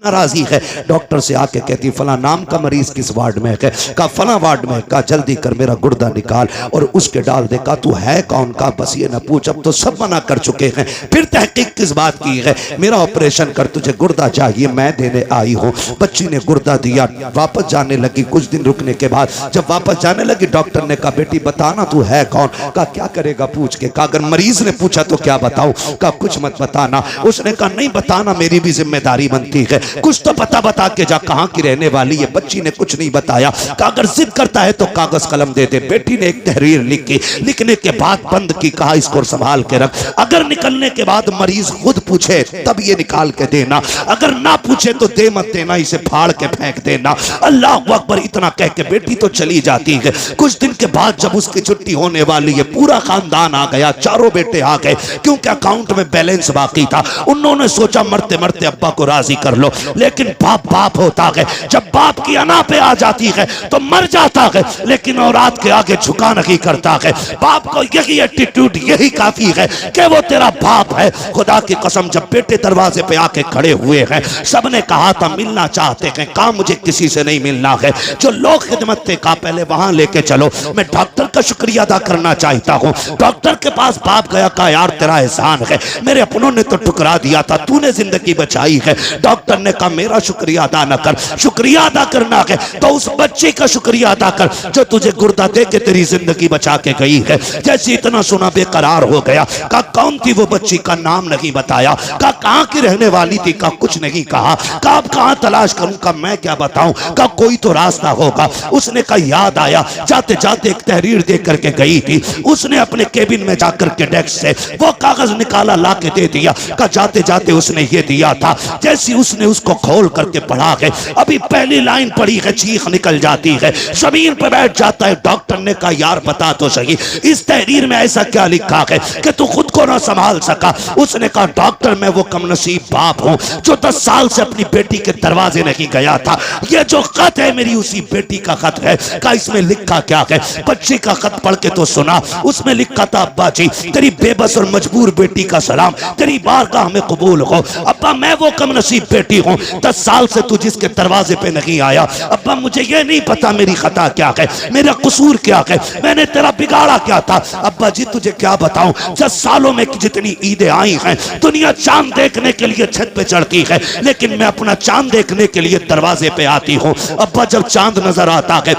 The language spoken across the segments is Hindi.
नाराजी है। डॉक्टर से आके कहती फला नाम का मरीज किस वार्ड में है? कहा फला वार्ड में। कहा जल्दी कर मेरा गुर्दा निकाल और उसके डाल दे। कहा तू है कौन? का बस ये ना पूछ, अब तो सब मना कर चुके हैं, फिर तहकीक किस बात की है? मेरा ऑपरेशन कर, तुझे गुर्दा चाहिए, मैं देने आई हूँ। बच्ची ने गुर्दा दिया, वापस जाने लगी। कुछ दिन रुकने के बाद जब वापस जाने लगी, डॉक्टर ने कहा बेटी बताना तू है कौन? कहा क्या करेगा पूछ के? कहा अगर मरीज ने पूछा तो क्या बताऊं? कहा कुछ मत बताना। उसने कहा नहीं बताना, मेरी भी जिम्मेदारी बनती है, कुछ तो बता के जा, कहां की रहने वाली है? बच्ची ने कुछ नहीं बताया। कहा अगर जिद करता है तो कागज कलम दे दे। बेटी ने एक तहरीर लिखी, लिखने के बाद बंद की, कहा इसको संभाल के रख, अगर निकलने के बाद मरीज खुद पूछे तब ये निकाल के देना, अगर ना पूछे तो दे मत देना, इसे फाड़ के फेंक देना। अल्लाह अकबर इतना कह के बेटी तो चली जाती है। कुछ दिन के बाद जब उसकी छुट्टी होने वाली है, पूरा खानदान आ गया, चारों बेटे आ गए, क्योंकि अकाउंट में बैलेंस बाकी था। उन्होंने सोचा मरते मरते अब्बा को राजी कर लो, लेकिन बाप बाप होता है, जब बाप की अना पे आ जाती है तो मर जाता है, लेकिन औलाद के आगे झुका नहीं करता है। बाप को यही एटीट्यूड, यही काफी है कि वो तेरा बाप है। खुदा की कसम जब बेटे दरवाजे पे आके खड़े हुए हैं, सबने कहा था मिलना चाहते हैं, कहा मुझे किसी से नहीं मिलना है। जो लोग खिदमत थे कहा पहले वहां लेके चलो, मैं डॉक्टर का शुक्रिया अदा करना चाहता हूँ। डॉक्टर के पास बाप गया, कहा यार तेरा एहसान है, मेरे अपनों ने तो ठुकरा दिया था, तूने जिंदगी बचाई है। डॉक्टर ने कहा मेरा शुक्रिया अदा न कर, शुक्रिया अदा करना है तो उस बच्चे का शुक्रिया अदा कर जो तुझे गुर्दा दे के तेरी जिंदगी बचा के गई है। जैसे इतना सुना बेकरार हो गया। कहा कौन थी वो बच्ची? का नाम नहीं बताया। कहा कहां की रहने वाली थी? का कुछ नहीं कहा। कहा अब कहां तलाश करूं? का मैं क्या बताऊं? का कोई तो रास्ता होगा। उसने कहा याद आया, जाते जाते एक तहरीर दे करके गई थी। उसने अपने केबिन में जाकर के डेस्क से वो कागज निकाला, ला के दे दिया। का जाते जाते उसने ये दिया था। जैसी उसने उसको खोल करके पढ़ा है, अभी पहली लाइन पढ़ी है, चीख निकल जाती है, जमीन पर बैठ जाता है। डॉक्टर ने कहा यार बता तो सही, इस तहरीर में ऐसा क्या लिखा है कि तू खुद को ना संभाल सका? उसने कहा डॉक्टर मैं वो कमनसीब बाप हूं जो 10 साल से अपनी बेटी के दरवाजे नहीं गया था। ये जो खत है मेरी उसी बेटी का खत है। कहा इसमें लिखा क्या है? बच्ची का खत पढ़ के तो सुना। उसमें लिखा था अब्बा जी तेरी बेबस और मजबूर बेटी का सलाम, तेरी बारगाह में कबूल हो। अब्बा मैं वो कमनसीब बेटी हूँ, 10 साल से तू जिसके दरवाजे पे नहीं आया। अब्बा मुझे ये नहीं पता मेरी खता क्या है, मेरा कसूर क्या है, मैंने तेरा बिगाड़ा क्या था। अब्बा जी तुझे क्या बताऊं, 10 सालों में जितनी ईदें आई हैं, दुनिया चांद देखने के लिए छत पे चढ़ती है, लेकिन मैं अपना चांद देखने के लिए दरवाजे पे आती हूँ। अब्बा जब चांद नजर आता है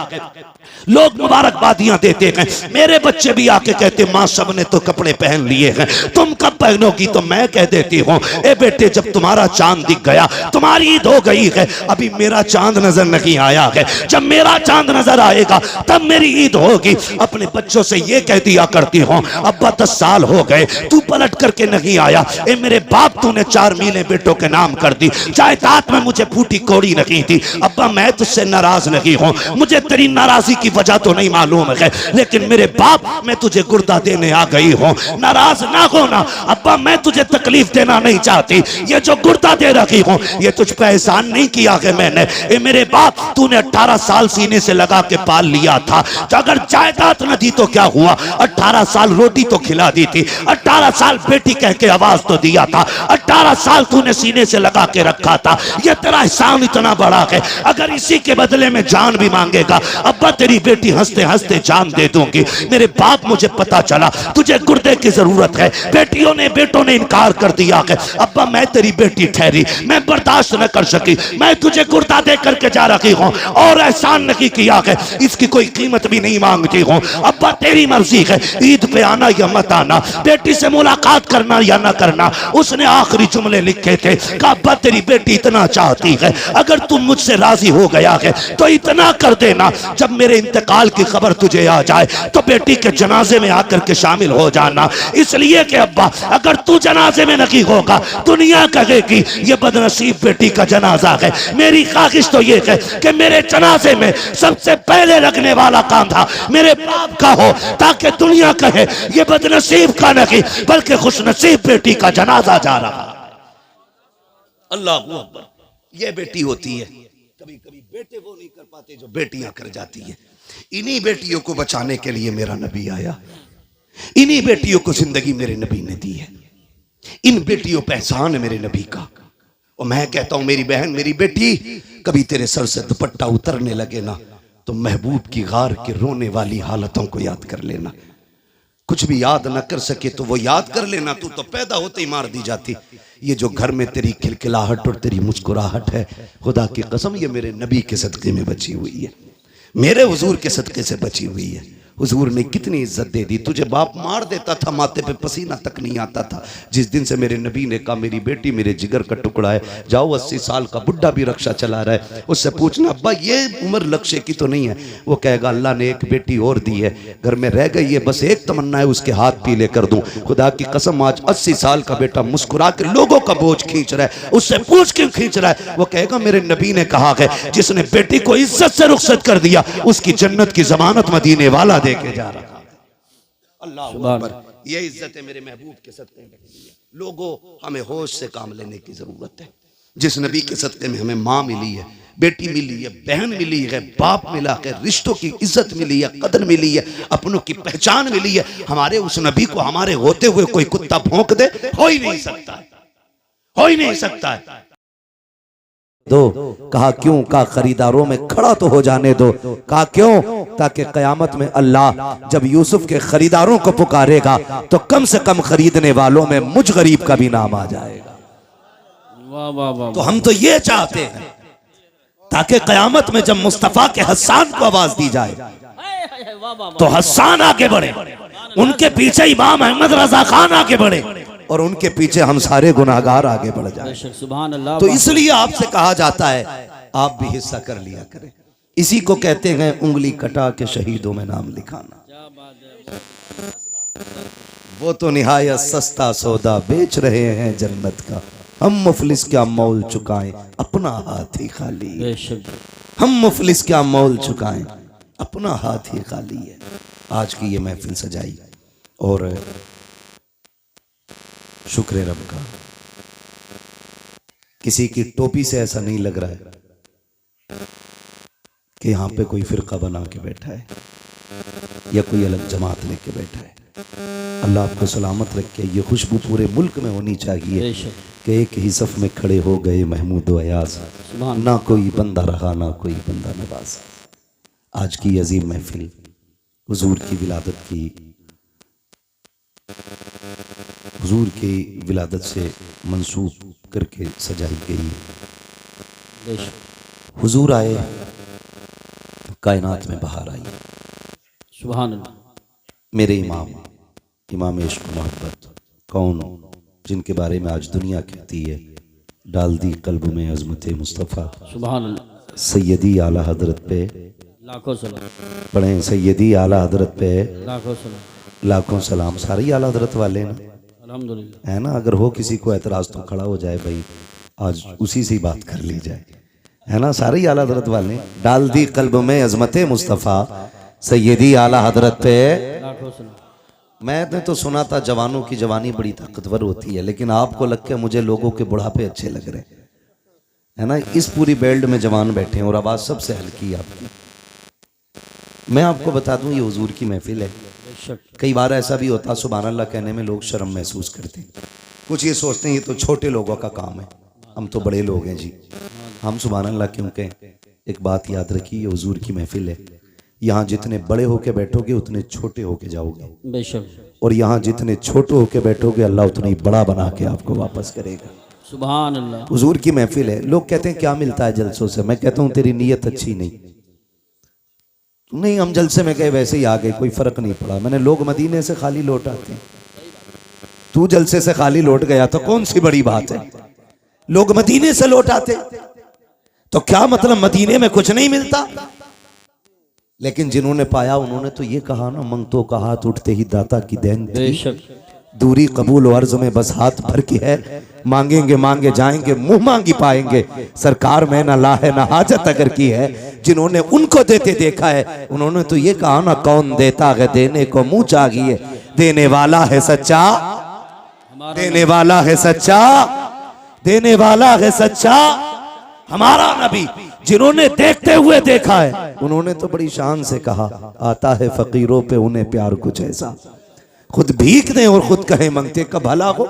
लोग मुबारकबादियां देते हैं, मेरे बच्चे भी आके कहते माँ सब ने तो कपड़े पहन लिए हैं, तुम कब पहनोगी? तो मैं कह देती हूँ ए बेटे जब तुम्हारा चांद दिख गया, तुम्हारी ईद हो गई है, अभी मेरा चांद नजर नहीं आया है, जब मेरा चांद नजर आएगा तब मेरी ईद होगी। अपने बच्चों से ये कह दिया करती हूँ अब्बा 10 साल हो गए तू पलट करके नहीं आया, ए मेरे बाप तूने 4 मीलें बेटों के नाम कर दी, जायदाद में मुझे फूटी कोड़ी नहीं थी। अब्बा मैं तुझसे नाराज नहीं हूँ, मुझे तेरी नाराजगी की वजह तो नहीं मालूम है, लेकिन मेरे बाप मैं तुझे गुर्दा देने आ गई हूँ, नाराज ना होना। अब्बा मैं तुझे तकलीफ देना नहीं चाहती, ये जो गुर्दा दे रखी हूँ ये तुझ पे एहसान नहीं किया है मैंने। ए मेरे बाप तूने 18 साल सीने से लगा के पाल लिया था, तो अगर जायदाद न दी तो क्या हुआ? 18 साल रोटी तो खिला दी थी, 18 साल बेटी कह के आवाज तो दिया था, 18 साल तूने सीने से लगा के रखा था, ये तेरा एहसान इतना बड़ा है, अगर इसी के बदले में जान भी मांगेगा अब्बा तेरी बेटी हंसते हंसते जान दे दूंगी। मेरे बाप मुझे पता चला तुझे गुर्दे की जरूरत है, बेटियों ने बेटों ने इनकार कर दिया है, अब्बा मैं तेरी बेटी ठहरी, मैं बर्दाश्त न कर सकी, मैं तुझे गुर्दा दे करके जा रही हूँ और एहसान नहीं किया है, इसकी कोई कीमत भी नहीं मांगती हूँ। अब्बा तेरी मर्जी है, ईद पे आना या मत आना, बेटी से मुलाकात करना या ना करना। उसने आखिरी जुमले लिखे थे कि अब्बा तेरी बेटी इतना चाहती है, अगर तुम मुझसे राजी हो गया है तो इतना कर देना, जब मेरे इंतकाल की खबर तुझे आ जाए तो बेटी के जनाजे में आकर के शामिल हो जाना, इसलिए कि अब्बा अगर तू जनाजे में नहीं होगा दुनिया कहेगी ये बदनसीब बेटी का जनाजा है। मेरी ख्वाहिश तो ये है कि मेरे जनाजे में सबसे पहले लगने वाला कांधा मेरे बाप का हो, ताकि दुनिया कहे ये बदनसीब का नहीं बल्कि खुशनसीब बेटी का जनाजा जा रहा। अल्लाह अकबर। ये बेटी होती है, कभी कभी बेटे वो नहीं कर पाते जो बेटियां कर जाती है। इन्हीं बेटियों को बचाने के लिए मेरा नबी आया, इन्हीं बेटियों को जिंदगी मेरे नबी ने दी है, इन बेटियों पे एहसान है मेरे नबी का। और मैं कहता हूं मेरी बहन, मेरी बेटी, कभी तेरे सर से दुपट्टा उतरने लगे ना तो महबूब की गार के रोने वाली हालतों को याद कर लेना। कुछ भी याद न कर सके तो वो याद कर लेना, तू तो पैदा होते ही मार दी जाती। ये जो घर में तेरी खिलखिलाहट और तेरी मुस्कुराहट है, खुदा की कसम ये मेरे नबी के सदक़े में बची हुई है, मेरे हुजूर के सदक़े से बची हुई है। हुजूर ने कितनी इज्जत दे दी। तुझे बाप मार देता था, माथे पे पसीना तक नहीं आता था। जिस दिन से मेरे नबी ने कहा मेरी बेटी मेरे जिगर का टुकड़ा है, जाओ 80 साल का बुढ़ा भी रक्षा चला रहा है, उससे पूछना अब्बा ये उम्र लक्ष्य की तो नहीं है। वो कहेगा अल्लाह ने एक बेटी और दी है, घर में रह गई है, बस एक तमन्ना है उसके हाथ पीले कर दूं। खुदा की कसम आज 80 साल का बेटा मुस्कुरा के लोगों का बोझ खींच रहा है, उससे पूछ क्यों खींच रहा है? वो कहेगा मेरे नबी ने कहा है जिसने बेटी को इज्जत से रुखसत कर दिया उसकी जन्नत की जमानत मदीने वाला देके जा रहा है। अल्लाह अकबर। ये इज्जत है मेरे महबूब के सदक़े में। लोगों हमें होश से काम लेने की जरूरत है। जिस नबी के सदक़े में हमें माँ मिली है, बेटी मिली है, बहन मिली है, बाप मिला है, रिश्तों की इज्जत मिली है, कदर मिली है, अपनों की पहचान मिली है, हमारे उस नबी को हमारे होते हुए कोई कुत्ता भौंक दे, हो ही नहीं सकता, हो ही नहीं सकता है। दो कहा क्यों? कहा खरीदारों में खड़ा तो हो जाने दो। कहा क्यों? ताकि कयामत में अल्लाह जब यूसुफ के खरीदारों को पुकारेगा तो कम से कम खरीदने वालों में मुझ गरीब का भी नाम आ जाएगा। वाह वाह वाह। तो हम तो ये चाहते हैं ताकि कयामत में जब मुस्तफा के हस्सान को आवाज दी जाए तो हस्सान आगे बढ़े, उनके पीछे इमाम अहमद रजा खान आगे बढ़े और उनके पीछे हम सारे गुनाहगार आगे बढ़ जाए। सुभान अल्लाह। तो इसलिए आपसे कहा जाता है आप भी हिस्सा कर लिया करें। इसी को कहते हैं उंगली कटा के शहीदों में नाम लिखाना। वो तो निहायत सस्ता सौदा बेच रहे हैं जन्नत का, हम मुफलिस क्या मोल चुकाएं अपना हाथ ही खाली। हम मुफलिस क्या मोल चुकाएं अपना हाथ ही खाली है। आज की ये महफिल सजाई और शुक्र रब का, किसी की टोपी से ऐसा नहीं लग रहा है कि यहां पे कोई फिरका बना के बैठा है या कोई अलग जमात लेके बैठा है। अल्लाह आपको सलामत रखे। ये खुशबू पूरे मुल्क में होनी चाहिए कि एक ही सफ में खड़े हो गए महमूद व अयाज, ना कोई बंदा रहा ना कोई बंदा नवाज। आज की अजीम महफिल हुजूर की विलादत की, हुजूर की विलादत से मंसूब करके सजाई गई। हुजूर आए, कायनात में बहार आई। सुभान अल्लाह। मेरे इमाम, इमाम इश्क मोहब्बत कौन, जिनके बारे में आज दुनिया कहती है डाल दी कल्ब में अज़मत मुस्तफ़ा। सुभान अल्लाह। सैयदी आला हजरत पे लाखों सलाम। पढ़े सैयदी आला हजरत पे लाखों सलाम। लाखों सलाम। सारे ही आला हजरत वाले ना, अल्हम्दुलिल्लाह। है ना। अगर हो किसी को एतराज तो खड़ा हो जाए भाई, आज उसी से ही बात कर ली जाए, है ना। सारे ही आला हजरत वाले। डाल दी कल्ब में अज़मत मुस्तफ़ा सैयदी आला हजरत पे लाखों सलाम। मैंने तो सुना था जवानों की जवानी बड़ी ताकतवर होती है, लेकिन आपको लग के मुझे लोगों के बुढ़ापे अच्छे लग रहे है ना। इस पूरी बेल्ट में जवान बैठे हैं और आवाज़ सबसे हल्की है आपकी। मैं आपको बता दूं ये हुजूर की महफिल है। कई बार ऐसा भी होता सुभान अल्लाह कहने में लोग शर्म महसूस करते हैं, कुछ ये सोचते हैं ये तो छोटे लोगों का काम है, हम तो बड़े लोग हैं जी, हम सुभान अल्लाह क्यों कहें। एक बात याद रखिए, ये हुजूर की महफिल है। यहाँ जितने बड़े होके बैठोगे उतने छोटे होके जाओगे, बेशक। और यहाँ जितने छोटे होके बैठोगे अल्लाह उतना ही बड़ा बना के आपको वापस करेगा। सुभान अल्लाह। हुजूर की महफिल है। लोग कहते हैं क्या मिलता है जलसों से, मैं कहता हूँ तेरी नीयत अच्छी नहीं, हम जलसे में गए वैसे ही आ गए, कोई फर्क नहीं पड़ा। मैंने लोग मदीने से खाली लौट आते हैं, तू जलसे से खाली लौट गया तो कौन सी बड़ी बात है। लोग मदीने से लौट आते तो क्या मतलब मदीने में कुछ नहीं मिलता। लेकिन जिन्होंने पाया उन्होंने तो ये कहा ना, मंगतों का हाथ उठते ही दाता की देन थी। बेशक। दूरी कबूल अर्ज में बस हाथ भर की है, मांगेंगे मांगे जाएंगे मुंह मांगी पाएंगे। सरकार में ना ला है ना हाजत अगर की है। जिन्होंने उनको देते देखा है उन्होंने तो ये कहा ना, कौन देता है देने को मुंह चाहिए, देने वाला है सच्चा, देने वाला है सच्चा, देने वाला है सच्चा हमारा नबी। जिन्होंने देखते हुए देखा है उन्होंने तो बड़ी शान से कहा, आता है फकीरों पे उन्हें प्यार कुछ ऐसा, खुद भीख दें और खुद कहें मंगते का भला हो।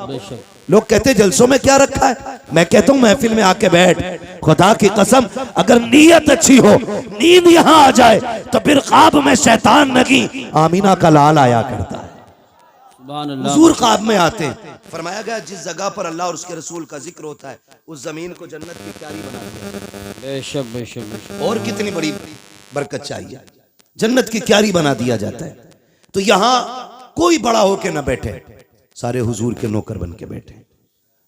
लोग कहते जलसों में क्या रखा है, मैं कहता हूं महफिल में आके बैठ, खुदा की कसम अगर नीयत अच्छी हो, नींद यहां आ जाए तो फिर ख्वाब में शैतान नहीं आमीना का लाल आया करता है। सुभान अल्लाह। हुजूर ख्वाब में आते हैं। फरमाया गया जिस जगह पर अल्लाह और उसके रसूल का जिक्र होता है उस जमीन को जन्नत की क्यारी बना दिया। बेशक बेशक बेशक। और कितनी बड़ी बरकत चाहिए, जन्नत की क्यारी बना दिया जाता है। तो यहां कोई बड़ा होके ना बैठे, सारे हुजूर के नौकर बन के बैठे।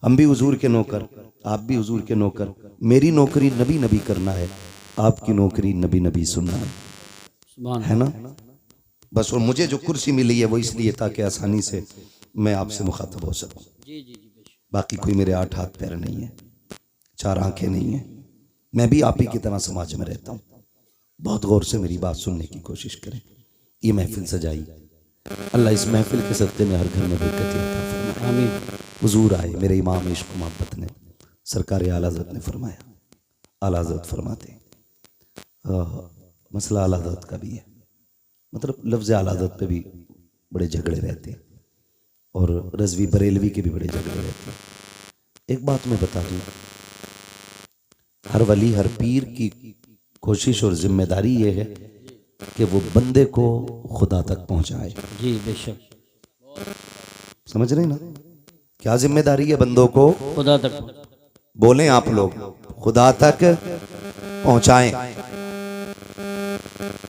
हम भी हुजूर के नौकर, आप भी हुजूर के नौकर। मेरी नौकरी नबी नबी करना है, आपकी नौकरी नबी नबी सुनना है, सुभान है ना। बस और मुझे जो कुर्सी मिली है वो इसलिए ताकि आसानी से मैं आपसे मुखातब हो सकूं। जी जी जी बेशक। बाकी कोई मेरे 8 हाथ पैर नहीं है, 4 आंखें नहीं है। मैं भी आप ही की तरह समाज में रहता हूँ। बहुत गौर से मेरी बात सुनने की कोशिश करें। ये महफिल सजाई, अल्लाह इस महफिल के सदक़े में हर घर में बरकत अता फरमाए। आमीन। हुजूर आए, मेरे इमाम इश्क मोहब्बत ने, सरकार आला हज़रत ने फरमाया, आला हज़रत फरमाते मसला आला हज़रत का भी है, मतलब लफ्ज़ आला हज़रत पे भी बड़े झगड़े रहते हैं और रज़वी बरेलवी के भी बड़े झगड़े रहते हैं। एक बात मैं बता दूं, हर वली हर पीर की कोशिश और जिम्मेदारी ये है कि वो बंदे को खुदा तक पहुंचाए। जी बेशक। समझ रहे ना, क्या जिम्मेदारी है बंदों को? खुदा तक। बोलें आप लोग, खुदा तक पहुंचाएं।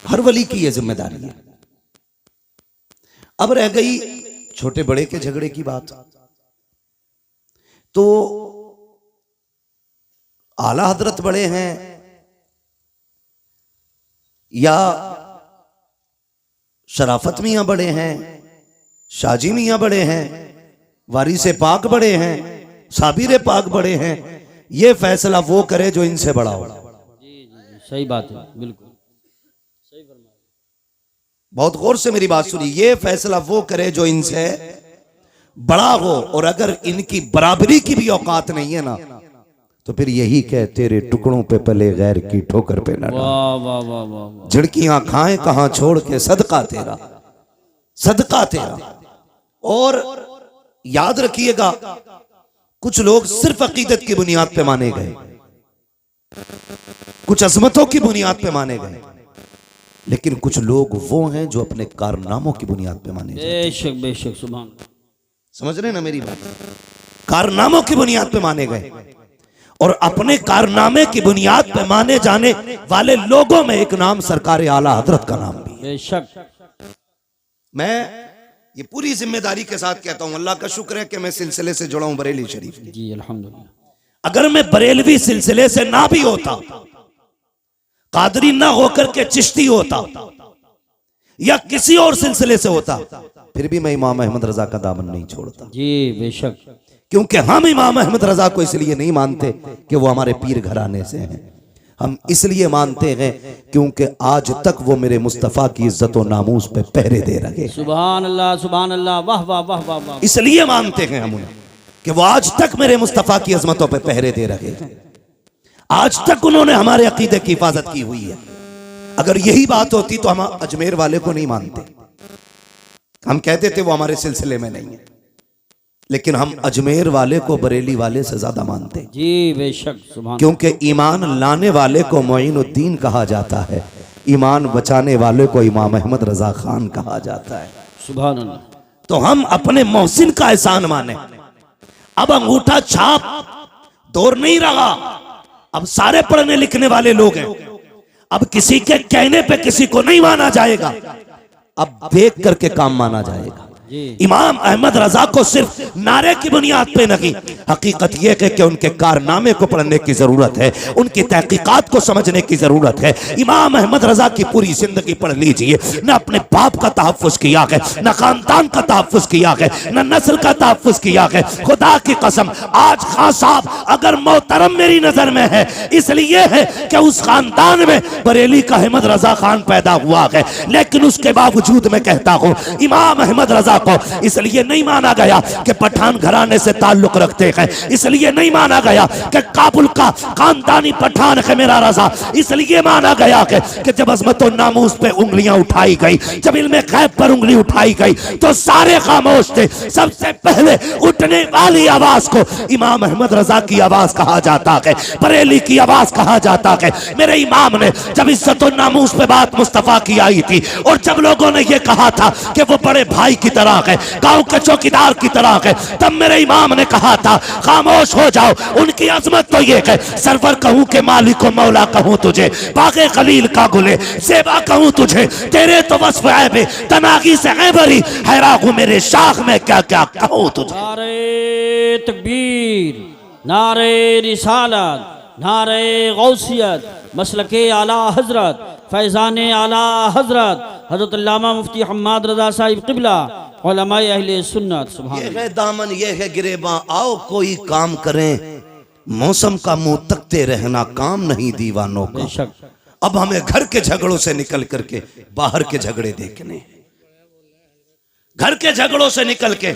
हर वली की यह जिम्मेदारी है। अब रह गई छोटे बड़े के झगड़े की बात, तो आला हजरत बड़े हैं या शराफत मियां बड़े हैं, शाजी मियां बड़े हैं, वारिसे पाक बड़े हैं, साबिर पाक बड़े हैं, ये फैसला वो करे जो इनसे बड़ा हो। जी जी जी सही बात है, बिल्कुल सही फरमाया। बहुत गौर से मेरी बात सुनिए, ये फैसला वो करे जो इनसे बड़ा हो, और अगर इनकी बराबरी की भी औकात नहीं है ना तो फिर यही कह तेरे टुकड़ों पे पले गैर की ठोकर पे न डाल। वाह वाह वाह वाह वाह। झिड़कियां खाएं कहां छोड़ के सदका तेरा, सदका तेरा। और याद रखिएगा, कुछ लोग सिर्फ अकीदत की बुनियाद पे माने गए, कुछ अजमतों की बुनियाद पे माने गए, लेकिन कुछ लोग वो हैं जो अपने कारनामों की बुनियाद पे माने गए। बेशक बेशक। सुभान। समझ रहे ना मेरी बात? कारनामों की बुनियाद पे माने गए, और अपने कारनामे की बुनियाद पे माने जाने वाले लोगों में एक नाम सरकार आला हजरत का नाम भी है। बेशक। मैं ये पूरी जिम्मेदारी के साथ कहता हूं, अल्लाह का शुक्र है कि मैं सिलसिले से जुड़ा हूं बरेली शरीफ। जी अल्हम्दुलिल्लाह। अगर मैं बरेलवी सिलसिले से ना भी होता, कादरी ना होकर के चिश्ती होता या किसी और सिलसिले से होता, फिर भी मैं इमाम अहमद रजा का दामन नहीं छोड़ता। जी बेशक। क्योंकि हम इमाम अहमद रजा को इसलिए नहीं मानते कि वो हमारे पीर घराने से हैं, हम इसलिए मानते हैं क्योंकि आज तक वो मेरे मुस्तफ़ा की इज्जत और नामूस पे पहरे दे रहे। सुभान अल्लाह सुभान अल्लाह। वाह वाह वाह वाह वाह। इसलिए मानते हैं हम उन्हें कि वो आज तक मेरे मुस्तफ़ा की अजमतों पे पहरे दे रहे हैं, आज तक उन्होंने हमारे अकीदे की हिफाजत की हुई है। अगर यही बात होती तो हम अजमेर वाले को नहीं मानते, हम कहते थे वो हमारे सिलसिले में नहीं है, लेकिन हम अजमेर वाले को बरेली वाले से ज्यादा मानते। जी बेशक। सुभान। क्योंकि ईमान लाने वाले को मोइनुद्दीन कहा जाता है, ईमान बचाने वाले को इमाम अहमद रजा खान कहा जाता है। सुभान अल्लाह। तो हम अपने मोहसिन का एहसान माने। अब अंगूठा छाप दौर नहीं रहा, अब सारे पढ़ने लिखने वाले लोग हैं, अब किसी के कहने पे किसी को नहीं माना जाएगा, अब देख करके काम माना जाएगा। इमाम अहमद रजा को सिर्फ नारे की बुनियाद पे नहीं, हकीकत यह है कि उनके कारनामे को पढ़ने की जरूरत है, उनकी तहकीकात को समझने की जरूरत है। इमाम अहमद रजा की पूरी जिंदगी पढ़ लीजिए, न अपने बाप का तहफ़्फ़ुज़ किया है, न खानदान का तहफ़्फ़ुज़ किया है, न नस्ल का तहफ़्फ़ुज़ किया है। खुदा की कसम, आज खान साहब अगर मोहतरम मेरी नजर में है इसलिए है कि उस खानदान में बरेली का अहमद रजा खान पैदा हुआ है, लेकिन उसके बावजूद मैं कहता हूँ इमाम अहमद रजा को इसलिए नहीं माना गया कि पठान घराने से ताल्लुक रखते हैं, इसलिए नहीं माना गया कि काबुल का खानदानी पठान है मेरा रजा, इसलिए माना गया कि जब अजमत और नामूस पे उंगलियां उठाई गई, जब इल्मे गैब पर उंगली उठाई गई तो सारे खामोश थे। सबसे पहले उठने वाली आवाज को इमाम अहमद रजा की आवाज कहा जाता है, बरेली की आवाज कहा जाता है। मेरे इमाम ने जब इज्जत और नामूस पे बात मुस्तफा की आई थी और जब लोगों ने ये कहा था कि वो बड़े भाई की तरह है, गांव के चौकीदार की तरह है, तब मेरे इमाम ने कहा था खामोश हो जाओ, उनकी अजमत तो ये है, सरवर कहूं के मालिक को मौला कहूं तुझे, बागे खलील का गुले सेवा कहूं तुझे, तेरे तो वस्फ ऐबे तनागी से ऐबरी हैरागू मेरे शाख में क्या क्या कहूं तुझे। नारे तकबीर, नारे रिसालत, नारे गौसियत, मसलके आला हजरत, फैज़ान आला हजरत हजरत अल्लामा मुफ्ती हम्माद रजा साहिब क़िबला उलमाए अहले सुन्नत। सुभान ये है दामन, ये है गिरेबां, आओ कोई काम करें, मौसम का मुंह तकते रहना काम नहीं दीवानों का। बेशक अब हमें घर के झगड़ों से निकल करके बाहर के झगड़े देखने, घर के झगड़ों से निकल के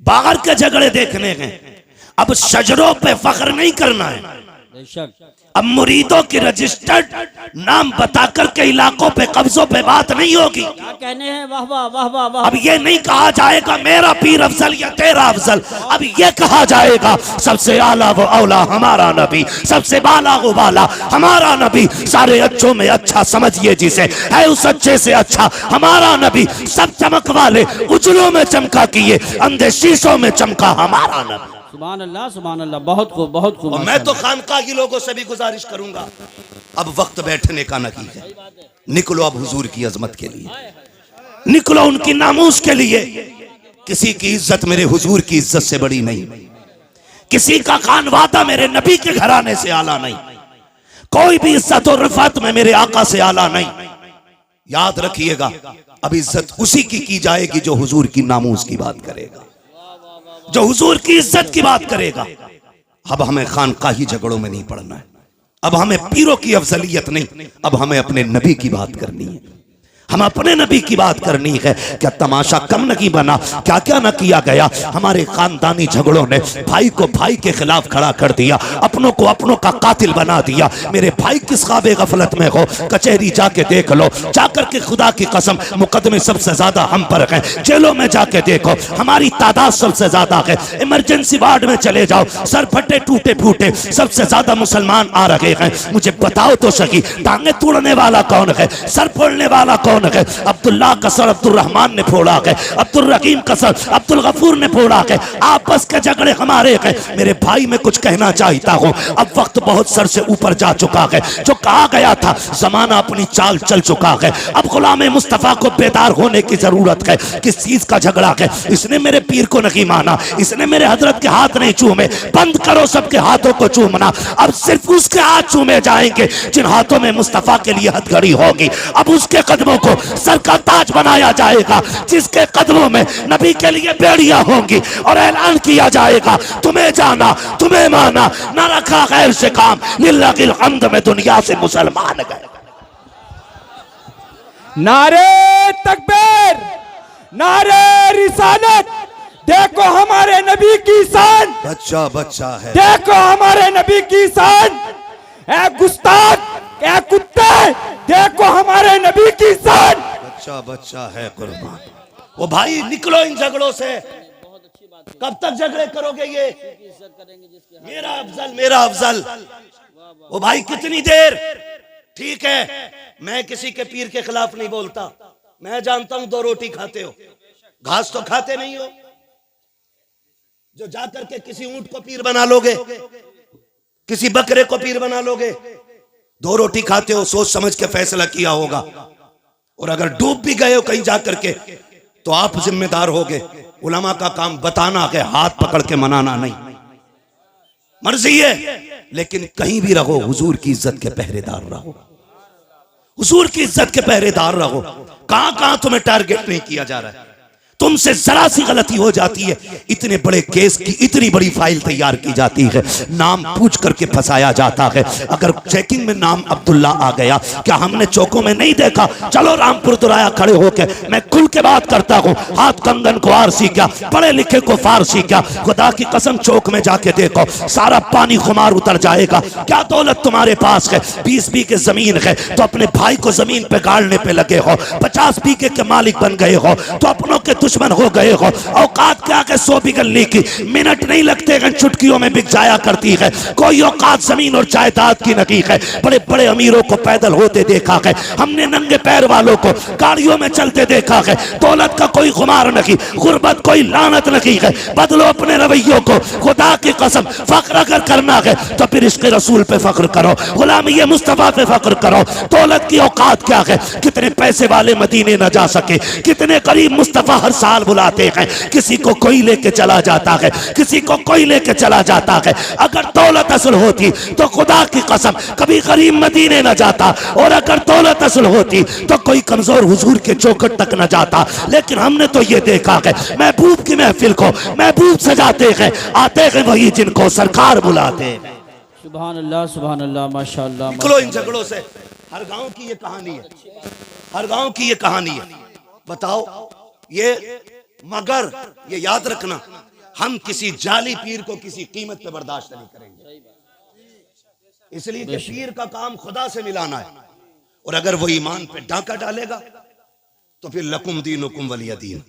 बाहर के झगड़े देखने हैं। अब शजरों पे फख्र नहीं करना है, बेशक अब मुरीदों की रजिस्टर्ड नाम बताकर के इलाकों पे कब्जों पे बात नहीं होगी। क्या कहने हैं, वाह वाह वाह वाह वाह। अब ये नहीं कहा जाएगा मेरा पीर अफजल या तेरा अफजल, अब ये कहा जाएगा सबसे आला वो औला हमारा नबी, सबसे बाला वो बाला हमारा नबी, सारे अच्छों में अच्छा समझिए जिसे, है उस अच्छे से अच्छा हमारा नबी, सब चमक वाले उजलों में चमका किए, अंधे शीशों में चमका हमारा नबी। सुभान अल्लाह, बहुत खूब बहुत खूब। और मैं तो खानका की लोगों से भी गुजारिश करूंगा, अब वक्त बैठने का नहीं है, निकलो अब हुजूर की अजमत के लिए, निकलो उनकी नामूस के लिए। किसी की इज्जत मेरे हुजूर की इज्जत से बड़ी नहीं, किसी का खानवादा मेरे नबी के घराने से आला नहीं, कोई भी इज्जत और रफात में मेरे आका से आला नहीं। याद रखिएगा, अब इज्जत उसी की जाएगी जो हुजूर की नामूस की बात करेगा, जो हुजूर की इज्जत की बात करेगा। अब हमें खानकाही झगड़ों में नहीं पड़ना है, अब हमें पीरों की अफजलियत नहीं, अब हमें अपने नबी की बात करनी है, हम अपने नबी की बात करनी है। क्या तमाशा कम नहीं बना, क्या क्या न किया गया। हमारे खानदानी झगड़ों ने भाई को भाई के खिलाफ खड़ा कर दिया, अपनों को अपनों का कातिल बना दिया। मेरे भाई किस ख्वाबे गफलत में हो, कचहरी जाके देख लो, जाकर के खुदा की कसम मुकदमे सबसे ज्यादा हम पर हैं, जेलों में जाके देखो हमारी तादाद सबसे ज्यादा है। इमरजेंसी वार्ड में चले जाओ, सर फटे टूटे फूटे सबसे ज्यादा मुसलमान आ रहे हैं। मुझे बताओ तो सही, टांगे तोड़ने वाला कौन है, सर फोड़ने वाला कौन है? अब्दुल्लाह का सर अब्दुल रहमान ने फोड़ा है, अब्दुल रहीम का सर अब्दुल गफूर ने फोड़ा है। आपस के झगड़े हमारे हैं। मेरे भाई मैं कुछ कहना चाहता हूं, अब वक्त बहुत सर से ऊपर जा चुका है। जो कहा गया था जमाना अपनी चाल चल चुका है। अब गुलाम मुस्तफा को बेदार होने की जरूरत है। किस चीज का झगड़ा है? इसने मेरे पीर को नहीं माना, इसने मेरे हजरत के हाथ नहीं चूमे। बंद करो सबके हाथों को चूमना, अब सिर्फ उसके हाथ चूमे जाएंगे जिन हाथों में मुस्तफा के लिए हथकड़ी होगी। अब उसके कदमों को सर का ताज बनाया जाएगा, जिसके कदमों में नबी के लिए बेड़ियां होंगी और ऐलान किया जाएगा तुम्हें जाना तुम्हें माना, न रखा गैर से काम, लिल्लाहिल हम्द में दुनिया से मुसलमान गए। नारे तकबीर, नारे रिसालत, देखो हमारे नबी की शान, बच्चा बच्चा है, देखो हमारे नबी की शान। ए गुस्ताख, ए कुत्ते, देखो हमारे नबी की शान। बच्चा बच्चा है कुर्बान। वो भाई निकलो इन झगड़ों से, कब तक झगड़े करोगे? ये मेरा अफजल मेरा अफजल, वो भाई कितनी देर? ठीक है, मैं किसी के पीर के खिलाफ नहीं बोलता, मैं जानता हूं दो रोटी खाते हो, घास तो खाते नहीं हो। जो जाकर के किसी ऊंट को पीर बना लोगे, किसी बकरे को पीर बना लोगे, दो रोटी खाते हो, सोच समझ के फैसला किया होगा। और अगर डूब भी गए हो कहीं जाकर के तो आप जिम्मेदार होगे। उलमा का काम बताना है, हाथ पकड़ के मनाना नहीं। मर्जी है, लेकिन कहीं भी रहो हुजूर की इज्जत के पहरेदार रहो, हुजूर की इज्जत के पहरेदार रहो। कहां कहां तुम्हें टारगेट नहीं किया जा रहा है, तुमसे जरा सी गलती हो जाती है, इतने बड़े केस की इतनी बड़ी फाइल तैयार की जाती है, नाम पूछ करके फंसाया जाता है। अगर चेकिंग में नाम अब्दुल्ला आ गया, क्या हमने चौकों में नहीं देखा? चलो रामपुर दुराया खड़े होके मैं खुल के बात करता हूँ, हाथ कंगन को आरसी क्या, पढ़े लिखे को फारसी क्या, खुदा की कसम चौक में जाके देखो सारा पानी खुमार उतर जाएगा। क्या दौलत तुम्हारे पास है? 20 बीघे जमीन है तो अपने भाई को जमीन पे गाड़ने पे लगे हो, 50 बीघे के मालिक बन गए हो तो अपनों के दुश्मन हो गए हो। औकात क्या के 100 बिगलने की मिनट नहीं लगते हैं, चुटकियों में बिक जाया करती है। कोई औकात जमीन और जायदाद की नहीं है। बड़े बड़े अमीरों को पैदल होते देखा है हमने, नंगे पैर वालों को गाड़ियों में चलते देखा है। दौलत का कोई खुमार नहीं, गुर्बत कोई लानत नहीं है। बदलो अपने रवैयों को, खुदा की कसम फख्र अगर करना है तो फिर इश्क़ रसूल पे फख्र करो, गुलामी मुस्तफा पे फख्र करो। दौलत की औकात क्या है? कितने पैसे वाले मदीने न जा सके, कितने गरीब मुस्तफा हर साल बुलाते हैं, किसी को कोई लेके चला जाता है, किसी को कोई लेके चला जाता है। अगर दौलत असल होती तो खुदा की कसम कभी गरीब मदीने न जाता, और अगर दौलत असल होती तो कोई कमजोर हुजूर के चौखट तक न जाता। लेकिन हमने तो ये देखा है महबूब की महफिल को महबूब सजाते हैं, आते हैं वही जिनको सरकार बुलाते हैं। सुभान अल्लाह माशाअल्लाह। निकलो इन झगड़ों से। हर गांव की ये कहानी है, हर गांव की ये कहानी है। बताओ ये, मगर ये याद रखना, हम किसी जाली पीर को किसी कीमत पे बर्दाश्त नहीं करेंगे, इसलिए कि पीर का काम खुदा से मिलाना है। और अगर वो ईमान पे डाका डालेगा तो फिर लकुम दीन हुकुम वलिया दीन,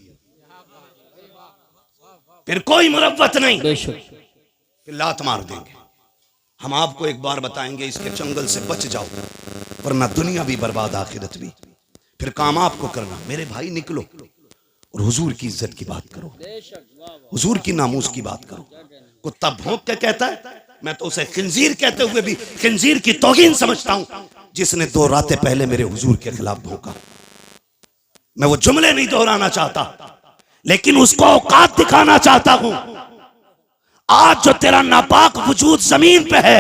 फिर कोई मुरव्वत नहीं, फिर लात मार देंगे। हम आपको एक बार बताएंगे इसके चंगल से बच जाओ, वरना दुनिया भी बर्बाद आखिरत भी। फिर काम आपको करना। मेरे भाई निकलो और हुजूर की इज्जत की बात करो, हुजूर की नामूस की बात करो। कुत्ता भौंक के कहता है, मैं तो उसे खिंजीर कहते हुए भी खिंजीर की तौहीन समझता हूं, जिसने 2 रातें पहले मेरे हुजूर के खिलाफ भौंका। मैं वो जुमले नहीं दोहराना चाहता, लेकिन उसको औकात दिखाना चाहता हूं। आज जो तेरा नापाक वजूद जमीन पे है,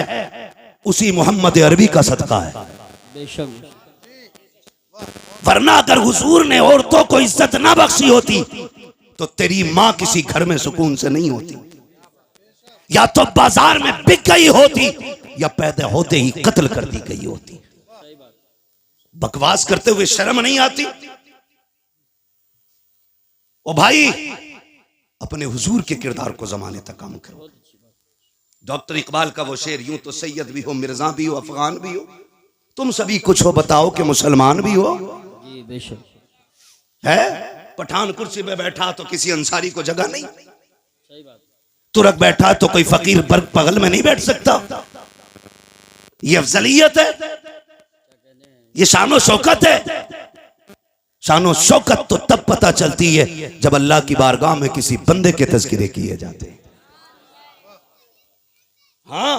उसी मोहम्मद अरबी का सदका है। वरना अगर हुजूर ने औरतों को इज्जत ना बख्शी होती तो तेरी मां किसी घर में सुकून से नहीं होती, या तो बाजार में बिक गई होती, या पैदा होते ही कत्ल कर दी गई होती। बकवास करते हुए शर्म नहीं आती? ओ भाई, अपने हुजूर के किरदार को जमाने तक काम करो। डॉक्टर इकबाल का वो शेर, यूं तो सैयद भी हो, मिर्जा भी हो, अफगान भी हो, तुम सभी कुछ हो, बताओ कि मुसलमान भी हो। है पठान कुर्सी पे बैठा तो किसी अंसारी को जगह नहीं, तुरक बैठा तो कोई फकीर बर्ग बगल में नहीं बैठ सकता। ये अफजलियत है, ये शानो शौकत है। शानो शौकत तो तब पता चलती है जब अल्लाह की बारगाह में किसी बंदे के तज़किरे किए जाते हैं। हाँ,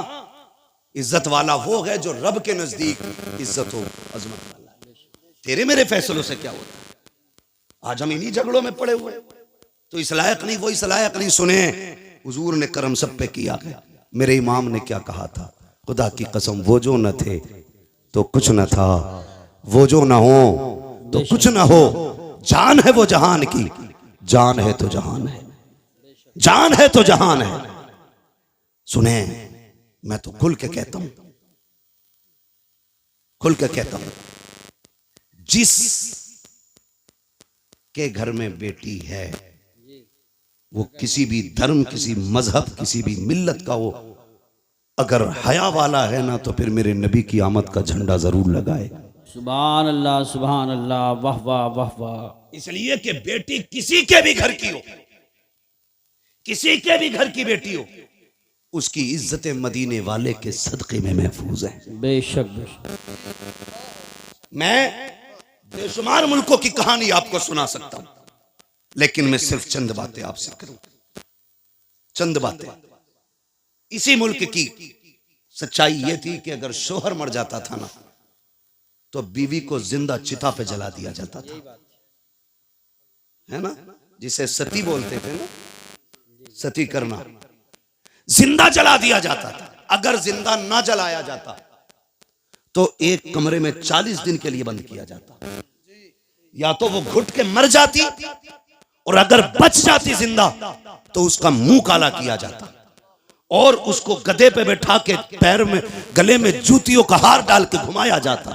इज्जत वाला वो है जो रब के नजदीक इज्जत हो, अजमत वाला। तेरे मेरे फैसलों से क्या होता है? आज हम इन्हीं झगड़ों में पड़े हुए, तो इस लायक नहीं, वो इस लायक नहीं। सुने, हुजूर ने करम सब पे किया है। मेरे इमाम ने क्या कहा था? खुदा की कसम, वो जो न थे तो कुछ न था, वो जो न हो तो कुछ ना हो। जान है वो जहान की, जान है तो जहान है, जान है तो जहान है। सुने, मैं तो खुल के कहता हूं, खुल के कहता हूं, जिस के घर में बेटी है वो किसी भी धर्म, किसी मजहब, किसी भी मिल्लत का हो, अगर हया वाला है ना, तो फिर मेरे नबी की आमद का झंडा जरूर लगाए। सुभान अल्लाह, वाह वाह वाह वाह। इसलिए कि बेटी किसी के भी घर की हो, किसी के भी घर की बेटी हो, उसकी इज्जत मदीने वाले के सदक़े में महफूज है। बेशक। मैं बेशुमार मुल्कों की कहानी आपको सुना सकता हूं, लेकिन मैं सिर्फ चंद बातें आपसे करूं, चंद बातें। इसी मुल्क की सच्चाई यह थी कि अगर शोहर मर जाता था ना, तो बीवी को जिंदा चिता पे जला दिया जाता था, है ना, जिसे सती बोलते थे ना, सती करना, जिंदा जला दिया जाता था। अगर जिंदा ना जलाया जाता तो एक कमरे में 40 दिन के लिए बंद किया जाता। या तो वो घुट के मर जाती और अगर बच जाती जिंदा तो उसका मुंह काला किया जाता और उसको गधे पे बैठा के पैर में गले में जूतियों का हार डाल के घुमाया जाता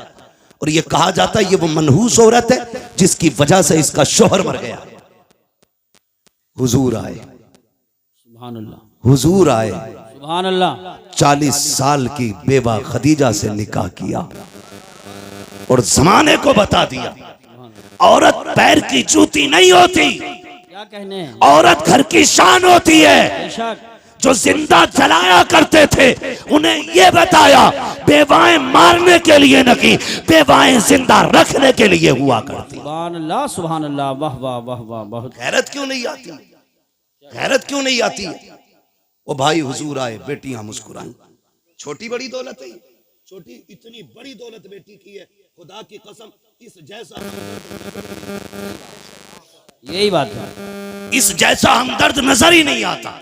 और ये कहा जाता ये वो मनहूस औरत है जिसकी वजह से इसका शोहर मर गया। हुजूर आए, सुभान अल्लाह, हुजूर आए, सुभान अल्लाह। 40 साल की बेवा खदीजा से निकाह किया और जमाने को बता दिया औरत पैर की जूती नहीं होती, क्या कहने हैं, औरत घर की शान होती है। बेशक जो जिंदा जलाया करते थे उन्हें यह बताया बेवाएं मारने के लिए नहीं, बेवाएं जिंदा रखने के लिए हुआ करती। सुभान अल्लाह, सुभान अल्लाह, वाह वाह वाह वाह, बहुत गैरत क्यों नहीं आती, गैरत क्यों नहीं आती है? ओ भाई हुजूर आए, बेटियां मुस्कुराई। छोटी बड़ी दौलत है, छोटी इतनी बड़ी दौलत बेटी की है, खुदा की कसम इस जैसा यही बात है, इस जैसा हमदर्द नजर ही नहीं आता।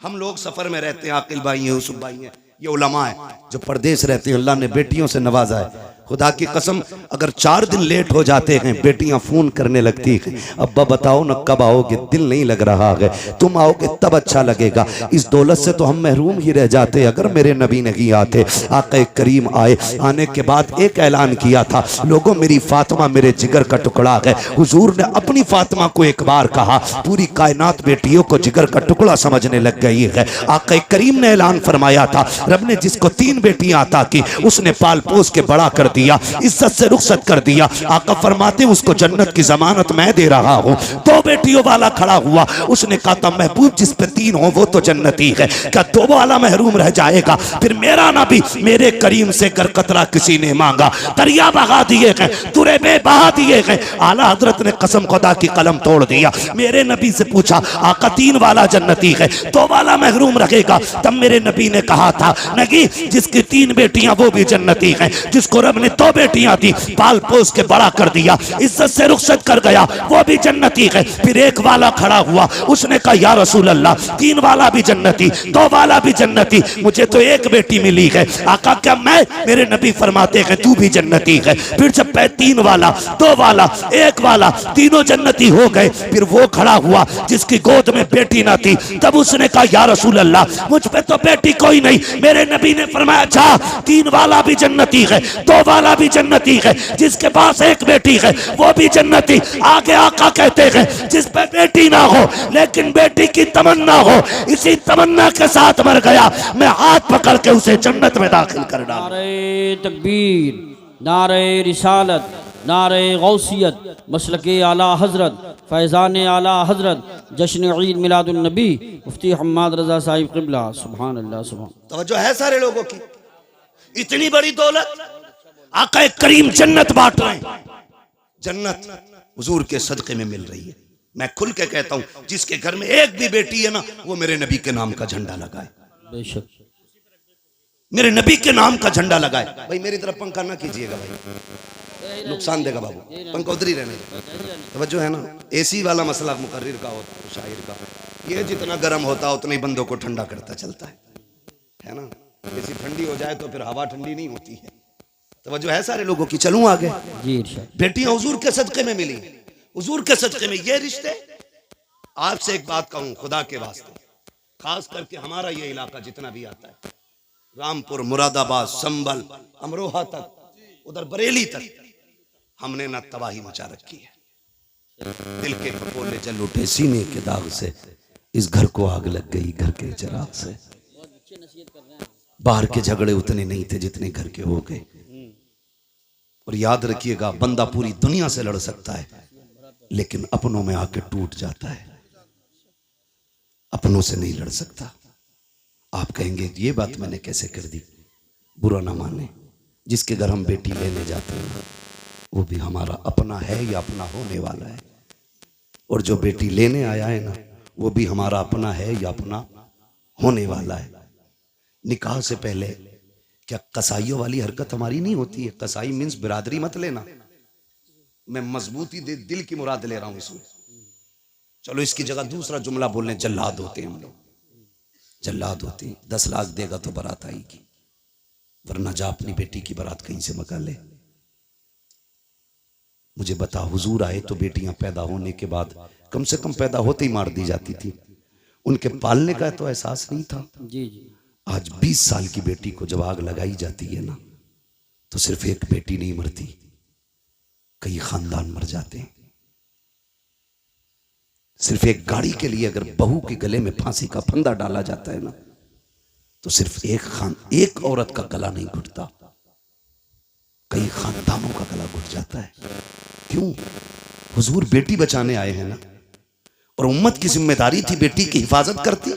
हम लोग सफर में रहते हैं, आकिल भाई हैं, यूसुफ भाई हैं, ये उलमा है जो परदेश रहते हैं, अल्लाह ने बेटियों से नवाजा है। खुदा की कसम अगर 4 दिन लेट हो जाते हैं बेटियां फोन करने लगती हैं, अब्बा बताओ ना कब आओगे, दिल नहीं लग रहा है, तुम आओगे तब अच्छा लगेगा। इस दौलत से तो हम महरूम ही रह जाते अगर मेरे नबी नहीं आते। आका करीम आए, आने के बाद एक ऐलान किया था, लोगों मेरी फातिमा मेरे जिगर का टुकड़ा है। हुजूर ने अपनी फातिमा को एक बार कहा, पूरी कायनात बेटियों को जिगर का टुकड़ा समझने लग गई है। आका करीम ने ऐलान फरमाया था, रब ने जिसको 3 बेटियां अता की उसने पाल पोस के बड़ा कर दिया, इज्जत से रुखसत कर दिया। आका फरमाते उसको जन्नत की जमानत मैं दे रहा हूँ। 2 बेटियों वाला खड़ा हुआ, उसने कहा था महबूब जिस पे 3 हो वो तो जन्नती है, क्या 2 वाला महरूम रह जाएगा? फिर मेरा नबी मेरे करीम से कर कतरा किसी ने मांगा, दरिया बहा दिए गए, तुरे में बहा दिए गए। आला हजरत ने कसम खुदा की कलम तोड़ दिया। मेरे नबी से पूछा आका 3 वाला जन्नती है, 2 वाला महरूम रहेगा? तब मेरे नबी ने कहा था नहीं, जिसकी 3 बेटियां वो भी जन्नती है, जिसको रब ने 2 बेटियां थी पाल पोस के बड़ा कर दिया, इज्जत से रुखसत कर गया, वो भी जन्नती है। फिर एक वाला खड़ा हुआ, उसने कहा या रसूल अल्लाह 3 वाला भी जन्नती, 2 वाला भी जन्नती, मुझे तो एक बेटी मिली है। आका क्या मैं? मेरे नबी फरमाते हैं तू भी जन्नती है। फिर जब 3 वाला 2 वाला 1 वाला तीनों जन्नती हो गए, फिर वो खड़ा हुआ जिसकी गोद में बेटी ना थी, तब उसने कहा या रसूल अल्लाह मुझ पे तो बेटी कोई नहीं। मेरे नबी ने फरमाया अच्छा 3 वाला भी जन्नती है, 2 वाला भी जन्नती है, जिसके पास एक बेटी है वो भी जन्नती। आगे आका कहते हैं जिस पे बेटी ना हो लेकिन बेटी की तमन्ना हो, इसी तमन्ना के साथ मर गया, मैं हाथ पकड़ के उसे जन्नत में दाखिल कर डालूं। नारे तकबीर, नारे रिसालत, नारे गौसियत, मसलके आला हजरत, फैज़ान आला हजरत, जश्न ईद मिलादुन नबी मुफ्ती हम्माद रजा साहिब क़िबला। सुभान अल्लाह, सुभान। तवज्जो है सारे लोगों की, इतनी बड़ी दौलत आका करीम जन्नत बांट रहे हैं, जन्नत हुजूर के सदके में मिल रही है। मैं खुल के कहता हूं जिसके घर में एक भी बेटी है ना वो मेरे नबी के नाम का झंडा लगाए, बेशक मेरे नबी के नाम का झंडा लगाए। भाई मेरी तरफ पंखा ना कीजिएगा भाई, नुकसान देगा बाबू, पंखा उधर ही रहने दो। तवज्जो है ना, एसी वाला मसला मुकर्रिर का होता है, शायर का, ये जितना गर्म होता है उतना ही बंदों को ठंडा करता चलता है ना। एसी ठंडी हो जाए तो फिर हवा ठंडी नहीं होती है। तवज्जो है सारे लोगों की, चलूं आगे। जी इरशाद। बेटियां हुजूर के सदके में मिली, हुजूर के सदके में ये रिश्ते। आपसे एक बात कहूं खुदा के वास्ते, खास करके हमारा ये इलाका जितना भी आता है, रामपुर, मुरादाबाद, संभल, अमरोहा तक, उधर बरेली तक, हमने ना तबाही मचा रखी है। दिल के खपोले जल उठे सीने के दाग से, इस घर को आग लग गई घर के चिराग से। बाहर के झगड़े उतने नहीं थे जितने घर के हो गए। और याद रखिएगा बंदा पूरी दुनिया से लड़ सकता है लेकिन अपनों में आके टूट जाता है, अपनों से नहीं लड़ सकता। आप कहेंगे ये बात मैंने कैसे कर दी? बुरा ना माने, जिसके घर हम बेटी लेने जाते हैं वो भी हमारा अपना है या अपना होने वाला है, और जो बेटी लेने आया है ना वो भी हमारा अपना है या अपना होने वाला है। निकाह से पहले क्या कसाईयों वाली हरकत हमारी नहीं होती है? कसाई मीन्स बिरादरी मत लेना, मैं मजबूती दिल की मुराद ले रहा हूं इसमें। चलो इसकी जगह दूसरा जुमला बोलने, जल्लाद होते हैं हम लोग, जल्लाद होते हैं। 10 लाख देगा तो बारात आएगी, वरना जा अपनी बेटी की बारात कहीं से मंगा ले। मुझे बता, हुजूर आए तो बेटियां पैदा होने के बाद कम से कम पैदा होते ही मार दी जाती थी। उनके पालने का तो एहसास नहीं था। जी जी। आज 20 साल की बेटी को जब आग लगाई जाती है ना, तो सिर्फ एक बेटी नहीं मरती, कई खानदान मर जाते हैं। सिर्फ एक गाड़ी के लिए अगर बहू के गले में फांसी का फंदा डाला जाता है ना, तो सिर्फ एक औरत का गला नहीं घुटता, कई खानदानों का गला घुट जाता है। क्यों? हुजूर बेटी बचाने आए हैं ना, और उम्मत की जिम्मेदारी थी बेटी की हिफाजत करती,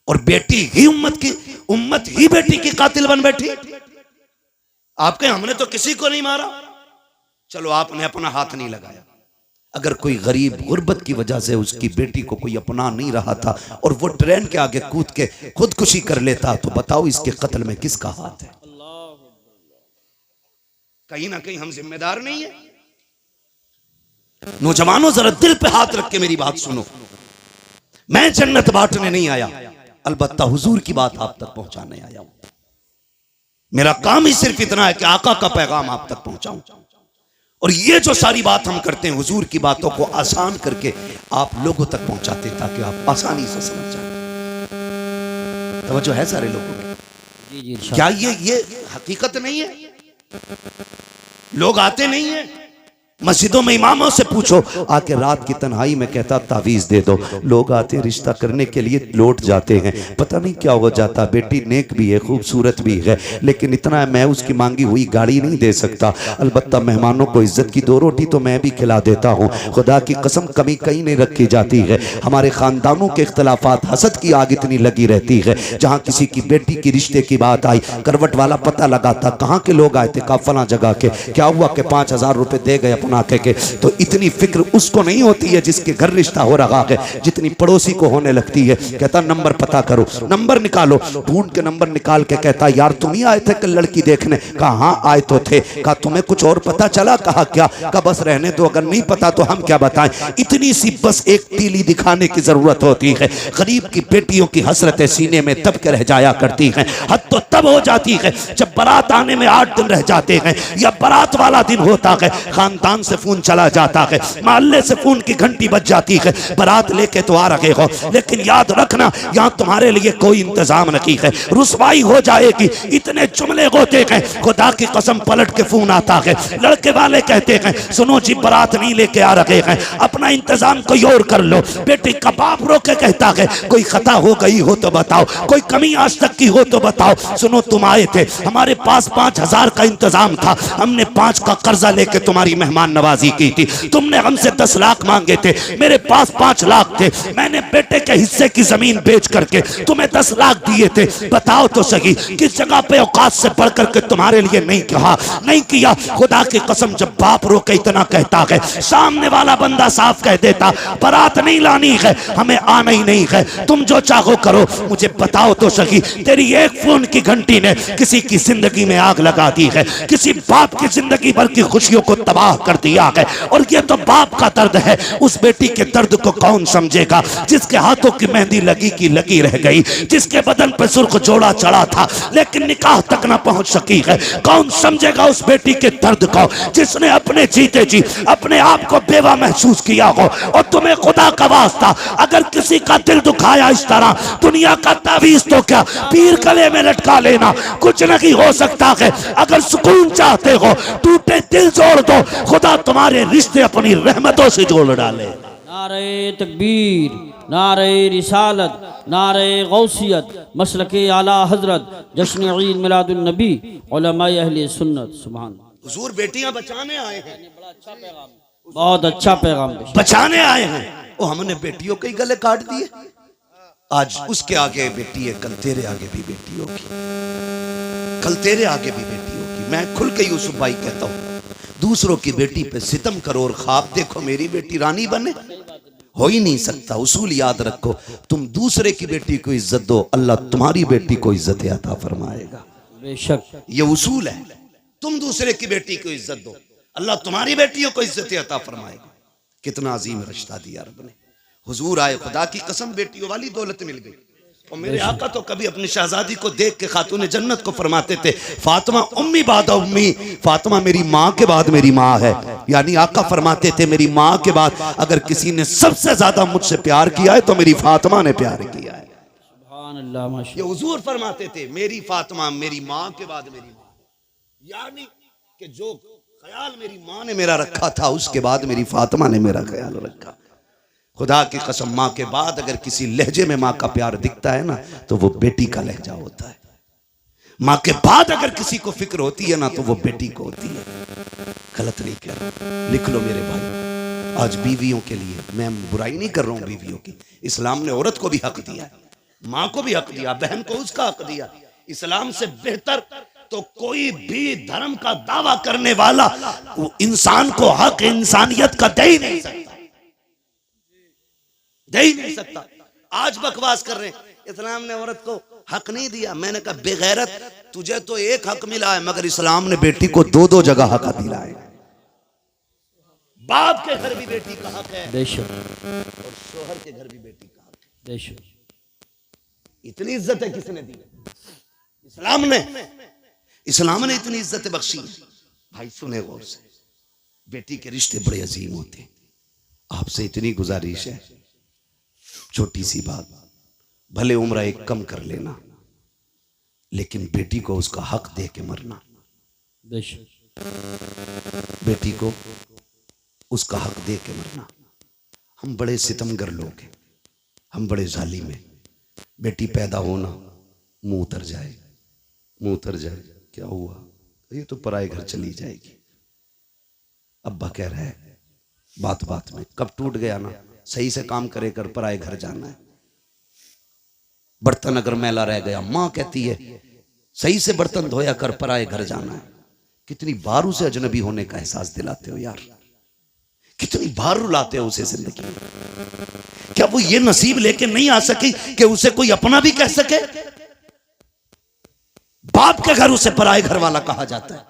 और बेटी ही उम्मत ही बेटी की कातिल बन बैठी। आपके हमने तो किसी को नहीं मारा, चलो आपने अपना हाथ नहीं लगाया। अगर कोई गरीब गुर्बत की वजह से उसकी बेटी को कोई अपना नहीं रहा था और वो ट्रेन के आगे कूद के खुदकुशी कर लेता, तो बताओ इसके कत्ल में किसका हाथ है? कहीं ना कहीं हम जिम्मेदार नहीं है। नौजवानों जरा दिल पे हाथ रख के मेरी बात सुनो। मैं जन्नत बांटने नहीं आया, अलबत्ता हुजूर की बात आप तक पहुंचाने आया हूं। मेरा काम ही सिर्फ इतना है कि आका का पैगाम आप तक पहुंचाऊं, और ये जो सारी बात हम करते हैं हुजूर की बातों को आसान करके आप लोगों तक पहुंचाते हैं, ताकि आप आसानी से समझ जाए। तवज्जो है सारे लोगों की? जी जी। क्या ये हकीकत नहीं है? लोग आते नहीं है मस्जिदों में, इमामों से पूछो, आके रात की तन्हाई में कहता तावीज दे दो। लोग आते रिश्ता करने के लिए लौट जाते हैं, पता नहीं क्या हो जाता। बेटी नेक भी है, खूबसूरत भी है, लेकिन इतना है मैं उसकी मांगी हुई गाड़ी नहीं दे सकता। अलबत्ता मेहमानों को इज्जत की 2 रोटी तो मैं भी खिला देता हूँ। खुदा की कसम कमी कहीं नहीं रखी जाती है। हमारे खानदानों के इख्तलाफात, हसद की आग इतनी लगी रहती है। जहाँ किसी की बेटी की रिश्ते की बात आई, करवट वाला पता लगाता कहाँ के लोग आए थे, कहा फला जगह के, क्या हुआ कि 5000 रुपए दे गए अपना के। तो इतनी फिक्र उसको नहीं होती है जिसके घर रिश्ता हो रहा है, जितनी पड़ोसी को होने लगती है। कहता नंबर पता करो, नंबर निकालो, ढूंढ के नंबर निकाल के कहता यार तुम ही आए थे कल लड़की देखने? कहा हाँ आए तो थे। कहा तुम्हें कुछ और पता चला? कहा क्या? कहा बस रहने दो, अगर नहीं पता तो हम क्या बताएं। इतनी सी बस एक तीली दिखाने की जरूरत होती है। गरीब की बेटियों की हसरतें सीने में दब के रह जाया करती हैं। हद तो तब हो जाती है जब बारात आने में 8 दिन रह जाते हैं, या बारात वाला दिन होता है, खानदान से फोन चला जाता है, मोहल्ले से फोन की घंटी बज जाती है, बारात लेके तो आ रहे हो, लेकिन याद रखना यहाँ तुम्हारे लिए कोई इंतजाम नहीं है, रुसवाई हो जाएगी। इतने जुमले होते हैं, खुदा की कसम पलट के फोन आता है, लड़के वाले कहते हैं सुनो जी बारात नहीं लेके आ रहे हैं, अपना इंतजाम कोई और कर लो। बेटी का बाप रो के कहता है कोई खता हो गई हो तो बताओ, कोई कमी आज तक की हो तो बताओ। सुनो तुम आए थे, हमारे पास 5000 का इंतजाम था, हमने 5 का कर्जा लेके तुम्हारी मेहमान नवाजी की थी। तुमने हमसे 10 लाख मांगे थे, मेरे पास 5 लाख थे, मैंने बेटे के हिस्से की जमीन बेच करके तुम्हें 10 लाख दिए थे। बताओ तो सही किस जगह पे औकात से बढ़ करके तुम्हारे लिए नहीं कहा, नहीं किया। खुदा की कसम जब बाप रो के इतना कहता है, सामने वाला बंदा साफ कह देता बारात नहीं लानी है, हमें आना ही नहीं है, तुम जो चाहो करो। मुझे बताओ तो सही तेरी एक फोन की घंटी ने किसी की जिंदगी में आग लगा दी है, किसी बाप की जिंदगी भर की खुशियों को तबाह कर दिया है। और ये तो बाप का दर्द है, उस बेटी के दर्द को कौन समझेगा जिसके हाथों की मेहंदी लगी की लगी रह गई, जिसके बदन पे सुर्ख जोड़ा चढ़ा था लेकिन निकाह तक ना पहुंच सकी है। कौन समझेगा उस बेटी के दर्द को जिसने अपने जीते जी अपने आप को बेवा महसूस किया हो। और तुम्हें खुदा का वास्ता अगर किसी का दिल दुखाया इस तरह, दुनिया का तावीज तो क्या पीर गले में लटका लेना, कुछ नहीं हो सकता है। अगर सुकून चाहते हो टूटे दिल जोड़ दो, खुदा तुम्हारे रिश्ते अपनी रहमतों से जोड़ डाले। नारे तकबीर, नारे रिसालत, नारे गौसियत, मसलके आला हजरत, जश्न ईद मिलादुन नबी, उलमाए अहले सुन्नत। सुभान हुजूर बेटियां बचाने आए हैं, बहुत अच्छा पैगाम बचाने आए हैं। वो हमने बेटियों के ही गले काट दिए। आज उसके आगे बेटी है, कल तेरे आगे भी बेटी होगी, कल तेरे आगे भी बेटी होगी। मैं खुल के यूसुफ भाई कहता हूँ, दूसरों की बेटी पे सितम करो और ख्वाब देखो मेरी बेटी रानी बने, हो ही नहीं सकता। उसूल याद रखो, तुम दूसरे की बेटी को इज्जत दो, अल्लाह तुम्हारी बेटी को इज्जत अता फरमाएगा। बेशक ये उसूल है, तुम दूसरे की बेटी को इज्जत दो, अल्लाह तुम्हारी बेटियों को इज्जत अता फरमाएगा। कितना अजीम रिश्ता दिया रब ने। हुजूर आए, खुदा की कसम बेटियों वाली दौलत मिल गई। और मेरे आका तो कभी अपनी शहजादी को देख के खातून जन्नत को फरमाते थे, फातिमा उम्मी बाद उम्मी, फातिमा मेरी माँ के बाद मेरी माँ है। यानी आका फरमाते थे मेरी माँ के बाद अगर किसी ने सबसे ज्यादा मुझसे प्यार किया है तो मेरी फातिमा ने प्यार किया है। सुभान अल्लाह, ये माशाअल्लाह। हुजूर फरमाते थे मेरी फातिमा मेरी माँ के बाद मेरी माँ, यानी कि जो ख्याल मेरी माँ ने मेरा रखा था उसके बाद मेरी फातिमा ने मेरा ख्याल रखा। खुदा की कसम, माँ के बाद अगर किसी लहजे में माँ का प्यार दिखता है ना तो वो बेटी का लहजा होता है। माँ के बाद अगर किसी को फिक्र होती है ना तो वो बेटी को होती है। गलत नहीं कह रहा, लिख लो मेरे भाई। आज बीवियों के लिए मैं बुराई नहीं कर रहा हूं, बीवियों की, इस्लाम ने औरत को भी हक दिया है, माँ को भी हक दिया, बहन को उसका हक दिया। इस्लाम से बेहतर तो कोई भी धर्म का दावा करने वाला वो इंसान को हक इंसानियत का दे ही नहीं सकता, दे ही नहीं सकता। आज बकवास कर रहे हैं इस्लाम ने औरत को हक नहीं दिया। मैंने कहा बेगैरत, तुझे तो एक हक मिला है मगर इस्लाम ने बेटी को दो दो जगह हक दिला है। बाप के घर भी बेटी का हक है बेशक, और शोहर के घर भी बेटी का हक है। बेशक। इतनी इज्जत है किसने दी? इस्लाम ने। इस्लाम ने इतनी इज्जत बख्शी। भाई सुने गौर से, बेटी के रिश्ते बड़े अजीम होते हैं। आपसे इतनी गुजारिश है, छोटी सी बात, भले उम्र एक कम कर लेना लेकिन बेटी को उसका हक दे के मरना। बेशक। बेटी को उसका हक दे के मरना। हम बड़े सितमगर लोग हैं, हम बड़े जालिम हैं। बेटी पैदा होना, मुंह उतर जाए, मुंह उतर जाए, क्या हुआ, ये तो पराए घर चली जाएगी। अब्बा कह रहा है बात बात में, कब टूट गया ना, सही से काम करे कर, पराए घर जाना है। बर्तन अगर मैला रह गया, माँ कहती है सही से बर्तन धोया कर, पराए घर जाना है। कितनी बार उसे अजनबी होने का एहसास दिलाते हो यार, कितनी बार रुलाते हो उसे जिंदगी में। क्या वो ये नसीब लेके नहीं आ सकी कि उसे कोई अपना भी कह सके? बाप के घर उसे पराए घर वाला कहा जाता है।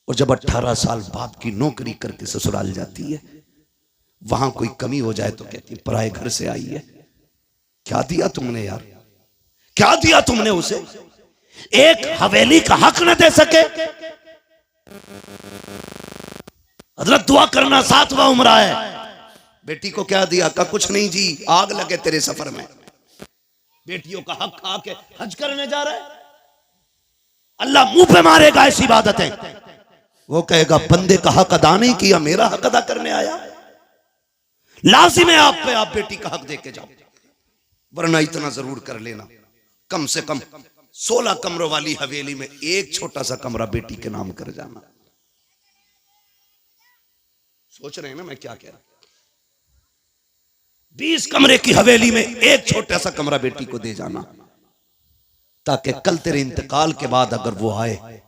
और जब 18 साल बाप की नौकरी करके ससुराल जाती है, वहां कोई कमी हो जाए तो कहती है पराए घर से आई है। क्या दिया तुमने यार, क्या दिया तुमने उसे? एक हवेली का हक न दे सके। हजरत दुआ करना 7वां उम्र है। बेटी को क्या दिया? का कुछ नहीं जी, आग लगे तेरे सफर में। बेटियों का हक खा के हज करने जा रहा है, अल्लाह मुंह पे मारेगा ऐसी इबादतें। वो कहेगा बंदे का हक अदा नहीं किया, मेरा हक अदा करने आया। लाजिम है आप पे, आप बेटी का हक दे के जाओ, वरना इतना जरूर कर लेना, कम से कम 16 कमरों वाली हवेली में एक छोटा सा कमरा बेटी के नाम कर जाना। सोच रहे हैं ना मैं क्या कह रहा हूं? 20 कमरे की हवेली में एक छोटा सा कमरा बेटी को दे जाना, ताकि कल तेरे इंतकाल के बाद अगर वो आए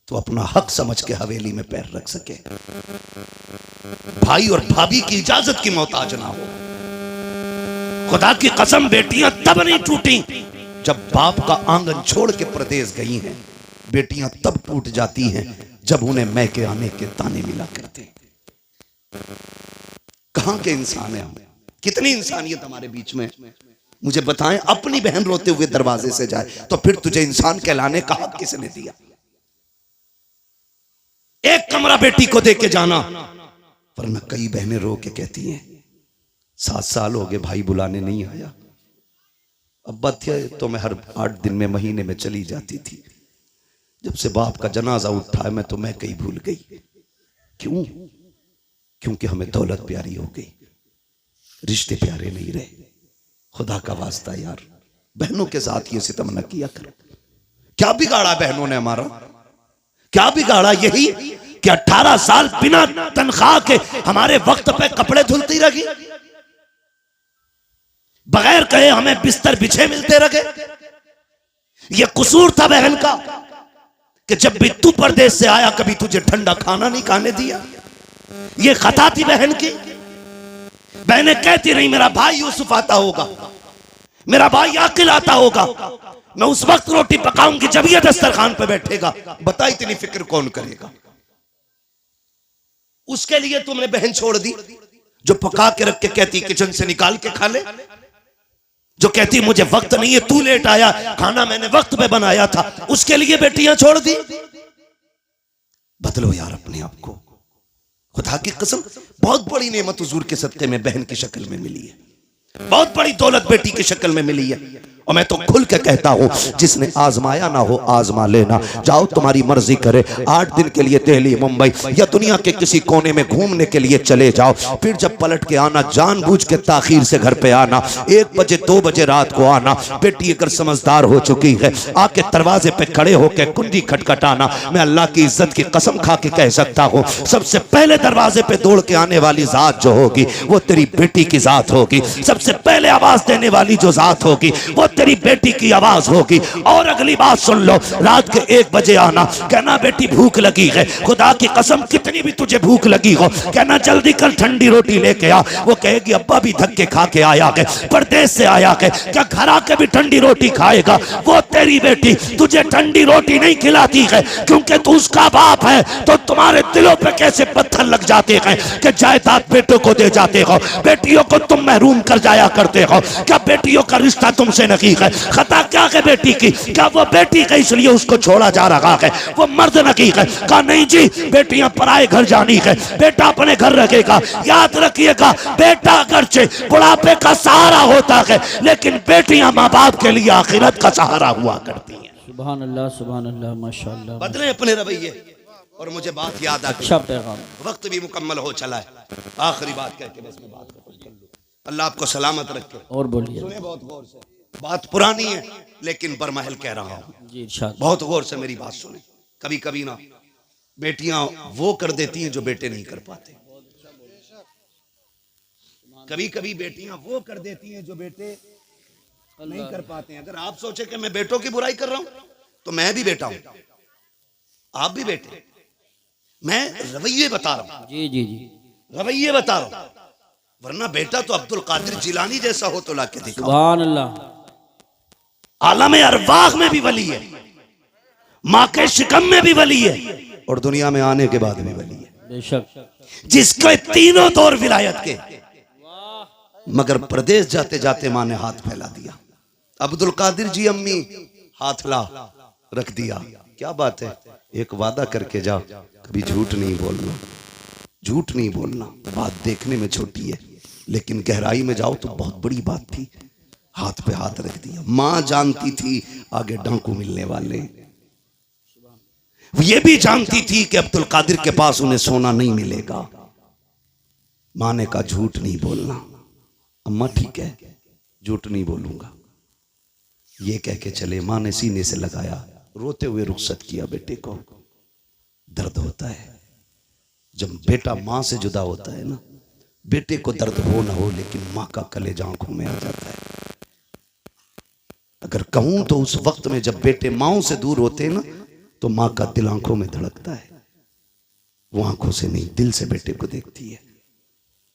तो अपना हक समझ के हवेली में पैर रख सके, भाई और भाभी की इजाजत की मोहताज ना हो। खुदा की कसम, बेटियां तब नहीं टूटी जब बाप का आंगन छोड़ के प्रदेश गई हैं। बेटियां तब टूट जाती हैं जब उन्हें मैके आने के ताने मिला करते। कहां के इंसान हैं हम? कितनी इंसानियत हमारे बीच में? मुझे बताएं, अपनी बहन रोते हुए दरवाजे से जाए तो फिर तुझे इंसान कहलाने का हक किसने दिया? एक कमरा बेटी को दे के जाना, वरना कई बहनें रो के कहती हैं 7 साल हो गए भाई बुलाने नहीं आया। अब्बा थे तो मैं हर 8 दिन में, महीने में चली जाती थी। जब से बाप का जनाजा उठा है मैं तो मैं कहीं भूल गई। क्यों? क्योंकि हमें दौलत प्यारी हो गई, रिश्ते प्यारे नहीं रहे। खुदा का वास्ता यार, बहनों के साथ ये सितम न किया करो। क्या बिगाड़ा बहनों ने हमारा? क्या बिगाड़ा? यही कि 18 साल बिना तनख्वाह के हमारे वक्त पे कपड़े धुलती रही, बगैर कहे हमें बिस्तर बिछे मिलते रहे। ये कसूर था बहन का कि जब भी तू परदेश से आया कभी तुझे ठंडा खाना नहीं खाने दिया। ये खता थी बहन की। बहनें कहती नहीं मेरा भाई यूसुफ आता होगा, मेरा भाई आकिल आता होगा, मैं उस वक्त रोटी पकाऊंगी जब ये दस्तरखान पे बैठेगा। बता इतनी फिक्र कौन करेगा? उसके लिए तुमने बहन छोड़ दी जो पका के रख के कहती किचन से निकाल के खा ले। जो कहती मुझे वक्त नहीं है, तू लेट आया, खाना मैंने वक्त पे बनाया था, उसके लिए बेटियां छोड़ दी। बदलो यार अपने आप को। खुदा की कसम बहुत बड़ी नेमत हुजूर के सदके में बहन की शक्ल में मिली है, बहुत बड़ी दौलत बेटी की शक्ल में मिली है। और मैं तो खुल के कहता हूं, जिसने आजमाया ना हो आजमा लेना। जाओ तुम्हारी मर्जी करे, 8 दिन के लिए दिल्ली मुंबई या दुनिया के किसी कोने में घूमने के लिए चले जाओ, फिर जब पलट के आना जानबूझ के ताखीर से घर पे आना, 1 बजे 2 बजे रात को आना। बेटी अगर समझदार हो चुकी है, आके दरवाजे पे खड़े होकर कुंडी खटखटाना। मैं अल्लाह की इज्जत की कसम खा के कह सकता हूं, सबसे पहले दरवाजे पे दौड़ के आने वाली जात जो होगी वो तेरी बेटी की जात होगी। सबसे पहले आवाज देने वाली जो जात होगी वो तेरी बेटी की आवाज होगी। और अगली बात सुन लो, रात के 1 बजे आना, कहना बेटी भूख लगी है, खुदा की कसम कितनी भी तुझे भूख लगी हो, कहना जल्दी कर ठंडी रोटी लेके आ। वो कहेगी अब्बा भी धक्के खा के आया है, परदेश से आया है, क्या घर आके भी ठंडी रोटी खाएगा? वो तेरी बेटी तुझे ठंडी रोटी नहीं खिलाती है क्योंकि तू उसका बाप है। तो तुम्हारे दिलों पे कैसे पत्थर लग जाते हैं कि जायदाद बेटों को दे जाते हो, बेटियों को तुम महरूम कर जाया करते हो। क्या बेटियों का रिश्ता तुमसे नहीं है? खता क्या है बेटी की? क्या वो बेटी है इसलिए उसको छोड़ा जा रहा है? वो मर्द नहीं है? कहा नहीं जी, बेटियां पराए घर जानी है, बेटा अपने घर रखेगा। याद रखिएगा, बेटा अगरचे बुढ़ापे का सहारा होता है, लेकिन बेटियां माँ बाप के लिए आखिरत का सहारा हुआ करती हैं। सुभान अल्लाह माशाअल्लाह। बदले अपने रवैये। और मुझे बात याद आ अच्छा पैगाम। वक्त भी मुकम्मल हो चला है, आखिरी बात कह के बस मैं बात खत्म कर लूं। अल्लाह आपको सलामत रखे। और बोलिए। सुने बहुत गौर से, बात पुरानी है लेकिन बरमहल कह रहा हूं जी, इरशाद। बहुत गौर से मेरी बात सुने। कभी कभी ना बेटियां वो कर देती हैं जो बेटे नहीं कर पाते। कभी कभी बेटियां वो कर देती हैं जो बेटे नहीं कर पाते हैं। अगर आप सोचे कि मैं बेटों की बुराई कर रहा हूं तो मैं भी बेटा हूं, आप भी बेटे। मैं रवैये बता रहा हूं, जी जी जी, रवैये बता रहा हूं। वरना बेटा तो अब्दुल कादिर जिलानी जैसा हो तो लाके दिखाओ। सुभान अल्लाह। आलम अरवाह में भी वली है, माँ के शिकम में भी वली है, और दुनिया में आने के बाद भी वली है। बेशक। जिसके तीनों दौर विलायत के, मगर प्रदेश जाते जाते माँ ने हाथ फैला दिया। अब्दुल कादिर जी अम्मी हाथ ला रख दिया। क्या बात है, एक वादा करके जा, कभी झूठ नहीं बोलना, झूठ नहीं बोलना। बात देखने में छोटी है लेकिन गहराई में जाओ तो बहुत बड़ी बात थी। हाथ पे हाथ रख दिया। मां जानती थी आगे डांकू मिलने वाले, ये भी जानती थी कि अब्दुल कादिर के पास उन्हें सोना नहीं मिलेगा। मां ने कहा झूठ नहीं बोलना। अम्मा ठीक है, झूठ नहीं बोलूंगा, ये कह के चले। मां ने सीने से लगाया, रोते हुए रुखसत किया। बेटे को दर्द होता है जब बेटा मां से जुदा होता है ना, बेटे को दर्द हो ना हो लेकिन मां का कलेजा आंखों में आ जाता है। अगर कहूं तो उस वक्त में जब बेटे माओं से दूर होते हैं ना, तो मां का दिल आंखों में धड़कता है। वो आंखों से नहीं, दिल से बेटे को देखती है।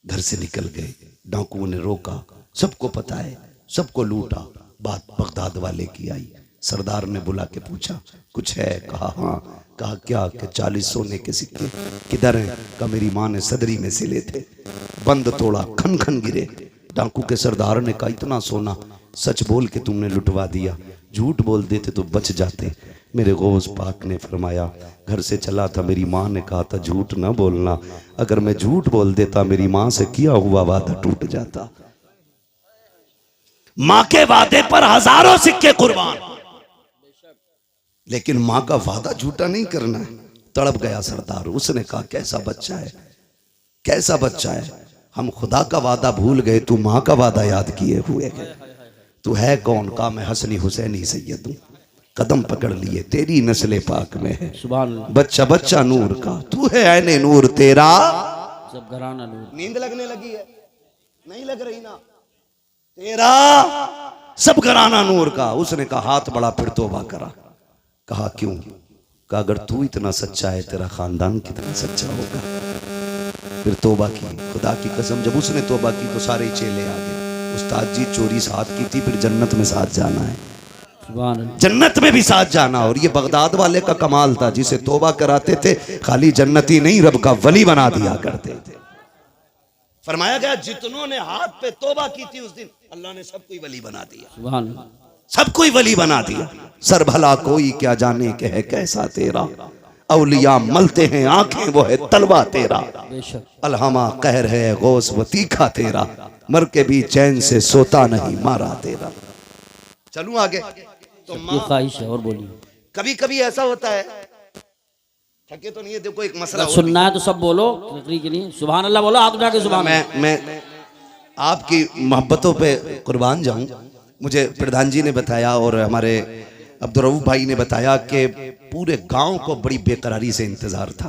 घर से निकल गए, डाकुओं ने रोका, सबको पता है, सबको लूटा। बात बगदाद वाले की आई। सरदार ने बुला के पूछा कुछ है? कहा हाँ। कहा क्या? कि 40 सोने के सिक्के। किधर हैं? कहा मेरी माँ ने सदरी में सिले थे। बंद तोड़ा, खन खन गिरे। डाकू के सरदार ने कहा इतना सोना सच बोल के तुमने लुटवा दिया, झूठ बोल देते तो बच जाते। मेरे गौस पाक ने फरमाया घर से चला था, मेरी माँ ने कहा था झूठ ना बोलना। अगर मैं झूठ बोल देता मेरी माँ से किया हुआ वादा टूट जाता। माँ के वादे पर हजारों सिक्के कुर्बान, लेकिन मां का वादा झूठा नहीं करना है। तड़प गया सरदार। उसने कहा कैसा बच्चा है, कैसा बच्चा है, हम खुदा का वादा भूल गए, तू मां का वादा याद किए हुए है। तू है कौन? का मैं हसनी हुसैनी सैयद हूं, कदम पकड़ लिए तेरी नस्ले पाक में है। बच्चा बच्चा नूर का, तू है ऐने नूर तेरा सब घराना नूर। नींद लगने लगी है? नहीं लग रही ना? तेरा सब घराना नूर का। उसने कहा हाथ बड़ा, फिर तौबा करा। कहा क्यों? कहा अगर तू इतना सच्चा है तेरा खानदान कितना सच्चा होगा। फिर तौबा की। खुदा की कसम जब उसने तौबा की तो सारे चेले आ गए। उस्ताद जी चोरी साथ की थी, फिर जन्नत में साथ जाना है, जन्नत में भी साथ जाना। और ये बगदाद वाले का कमाल था, जिसे तौबा कराते थे खाली जन्नती नहीं रब का वली बना दिया करते थे। फरमाया गया जितनों ने हाथ पे तौबा की थी उस दिन अल्लाह ने सब कोई वली बना दिया, सुभान अल्लाह। सब कोई वली बना दिया। सर भला कोई क्या जाने के है कैसा तेरा, औलिया मलते हैं आंखें वो है तलवा तेरा, बेशक अलहमा कहर है गौस व तीखा तेरा, मर के भी चैन से सोता नहीं मारा तेरा। चलूं आगे तो ये ख्वाहिश है। और बोलिए। कभी कभी ऐसा होता है, थके तो नहीं है, देखो एक मसला अगर सुनना है तो सब बोलो तकरीर के लिए। सुभान अल्लाह बोलो, हाथ उठा के सुभान अल्लाह। मैं आपकी मोहब्बतों पे कुर्बान जाऊं। मुझे प्रधान जी ने बताया और हमारे अब्दुर्रऊफ भाई ने बताया कि पूरे गांव को बड़ी बेकरारी से इंतजार था।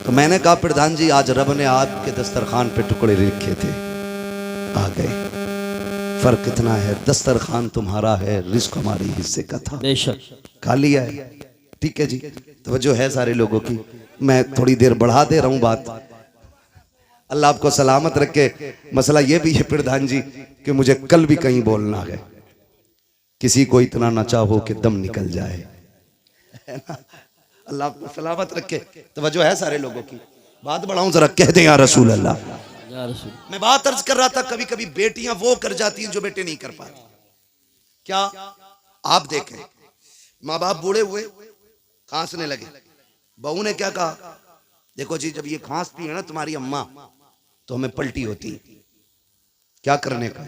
तो मैंने कहा प्रधान जी आज रब ने आपके दस्तरखान पे टुकड़े लिखे थे, आ गए। फर्क इतना है, दस्तरखान तुम्हारा है, रिस्क हमारे हिस्से का था, बेशक खा लिया है। ठीक है जी, तवज्जो है सारे लोगों की। मैं थोड़ी देर बढ़ा दे रहा हूं बात, अल्लाह आपको सलामत रखे। मसला ये भी है प्रधान जी कि मुझे कल भी कहीं बोलना है, किसी को इतना न चाहो कि दम निकल जाए, है ना? अल्लाह आपको सलामत रखे। तवज्जो है सारे लोगों की। बात बढ़ाऊं जरा, कह दें या रसूल अल्लाह। या रसूल। मैं बात अर्ज कर रहा था, कभी कभी बेटियां वो कर जाती हैं जो बेटे नहीं कर पाते। क्या आप देखें, माँ बाप बूढ़े हुए, खांसने लगे, बहू ने क्या कहा, देखो जी जब ये खांसती है ना तुम्हारी अम्मा तो हमें पलटी होती है, क्या करने का,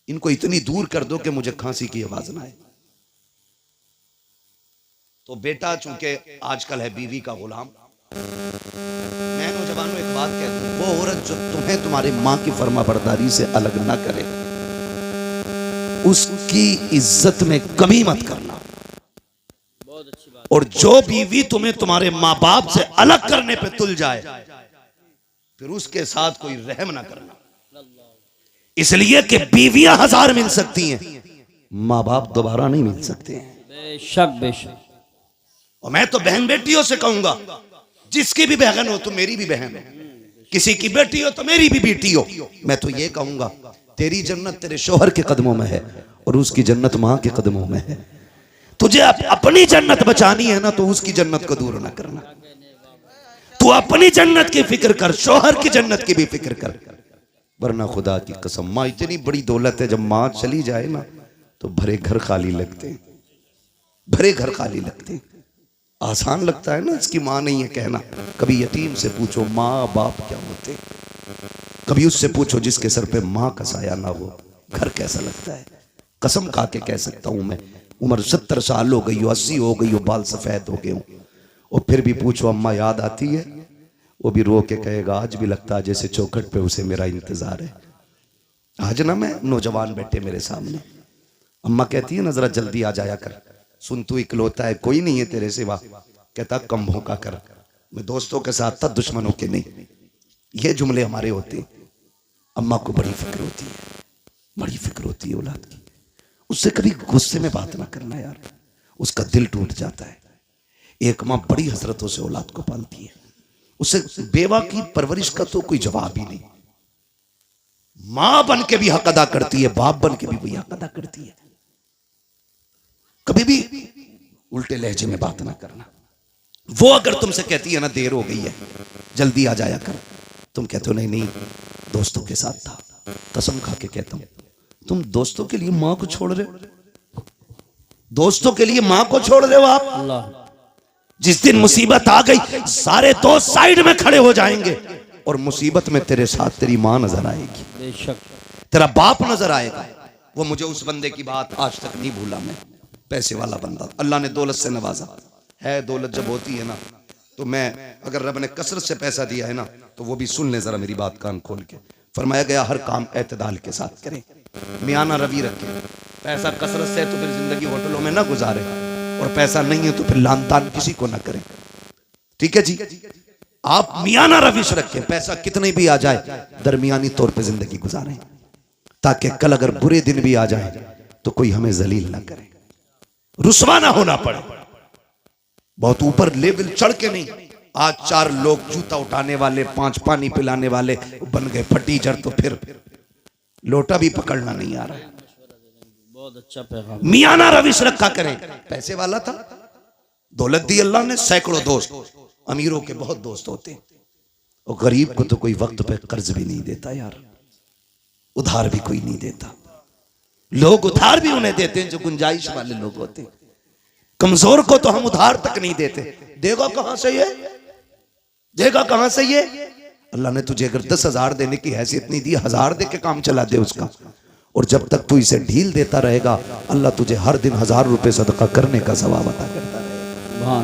इनको इतनी दूर कर दो कि मुझे खांसी की आवाज ना आए। तो बेटा चूंकि आजकल है बीवी का गुलाम, मैं नौजवानों एक बात कहता हूं, वो औरत जो तुम्हें तुम्हारे माँ की फर्माबरदारी से अलग ना करे, उसकी इज्जत में कमी मत करना। बहुत अच्छी बात। और जो बीवी तुम्हें तुम्हारे माँ बाप से अलग करने पे तुल जाए, फिर उसके साथ कोई रहम ना करना। इसलिए कि बीवियां 1000 मिल सकती हैं, माँ बाप दोबारा नहीं मिल सकते हैं। बेशक बेशक। और मैं तो बहन बेटियों से कहूंगा, जिसकी भी बहन हो तो मेरी भी बहन हो, किसी की बेटी हो तो मेरी भी बेटी हो। मैं तो ये कहूंगा तेरी जन्नत तेरे शोहर के कदमों में है और उसकी जन्नत मां के कदमों में है। तुझे अपनी जन्नत बचानी है ना, तो उसकी जन्नत को दूर ना करना। तू अपनी जन्नत की फिक्र कर, शोहर की जन्नत की भी फिक्र कर, वरना खुदा की कसम माँ इतनी बड़ी दौलत है, जब माँ चली जाए ना तो भरे घर खाली लगते हैं, भरे घर खाली लगते हैं। आसान लगता है ना, इसकी माँ नहीं है कहना। कभी यतीम से पूछो माँ बाप क्या होते, कभी उससे पूछो जिसके सर पे माँ का साया ना हो, घर कैसा लगता है। कसम खा के कह सकता हूं मैं, उम्र 70 साल हो गई हो, 80 हो गई हो, बाल सफेद हो गए हो, और फिर भी पूछो अम्मा याद आती है, वो भी रो के कहेगा आज भी लगता है जैसे चौखट पे उसे मेरा इंतजार है। आज ना मैं नौजवान बैठे मेरे सामने, अम्मा कहती है ना जरा जल्दी आ जाया कर, सुन तू इकलौता है, कोई नहीं है तेरे सिवा। कहता कम भौंका कर, मैं दोस्तों के साथ था दुश्मनों के नहीं। ये जुमले हमारे होते हैं। अम्मा को बड़ी फिक्र होती है, बड़ी फिक्र होती है औलाद की। उससे कभी गुस्से में बात ना करना यार, उसका दिल टूट जाता है। एक माँ बड़ी हसरतों से औलाद को पालती है, उसे बेवा की परवरिश का तो कोई जवाब ही नहीं। मां बन के भी हक अदा करती है, बाप बन के भी वही हक अदा करती है। कभी भी उल्टे लहजे में बात ना करना। वो अगर तुमसे कहती है ना देर हो गई है जल्दी आ जाया कर, तुम कहते हो नहीं नहीं दोस्तों के साथ था। कसम खा के कहता हूं, तुम दोस्तों के लिए मां को छोड़ रहे हो, दोस्तों के लिए मां को छोड़ रहे हो आप। अल्लाह। जिस दिन मुसीबत आ गई सारे दोस्त साइड में खड़े हो जाएंगे और मुसीबत में तेरे साथ तेरी मां नजर आएगी, बेशक। तेरा बाप नजर आएगा। वो मुझे उस बंदे की बात आज तक नहीं भूला। मैं पैसे वाला बंदा, अल्लाह ने दौलत से नवाजा है। दौलत जब होती है ना तो मैं, अगर रब ने कसरत से पैसा दिया है ना तो वो भी सुन ले जरा मेरी बात कान खोल के। फरमाया गया हर काम एतदाल के साथ करें, मियाना रवि रखें। पैसा कसरत से तो फिर जिंदगी होटलों में ना गुजारे, और पैसा नहीं है तो फिर लान तान किसी को ना करें। ठीक है जी, आप मियाना रविश रखें, पैसा कितने भी आ जाए दरमियानी तौर पे जिंदगी गुजारें, ताकि कल अगर बुरे दिन भी आ जाए तो कोई हमें जलील ना करे, रुसवा ना होना पड़े। बहुत ऊपर लेवल चढ़ के नहीं। आज 4 लोग जूता उठाने वाले, 5 पानी पिलाने वाले बन गए फटीचर, तो फिर लोटा भी पकड़ना नहीं आ रहा है। बहुत अच्छा पैगाम। मियाना रविश रखा करें। पैसे वाला था, दौलत दी अल्लाह ने, सैकड़ों दोस्त, अमीरों के बहुत दोस्त होते, और गरीब को तो कोई वक्त पे कर्ज भी नहीं देता यार। उधार भी कोई नहीं देता। लोग उधार भी उन्हें देते हैं जो गुंजाइश वाले लोग होते हैं। कमजोर को तो हम उधार तक नहीं देते। देगा कहां से ये, देगा कहां से ये? अल्लाह ने तुझे अगर 10,000 देने की हैसियत नहीं दी, 1000 दे के काम चला दे उसका। और जब तक तू इसे ढील देता रहेगा, अल्लाह तुझे हर दिन 1000 रुपए सदका करने का सवाब अता करता रहेगा।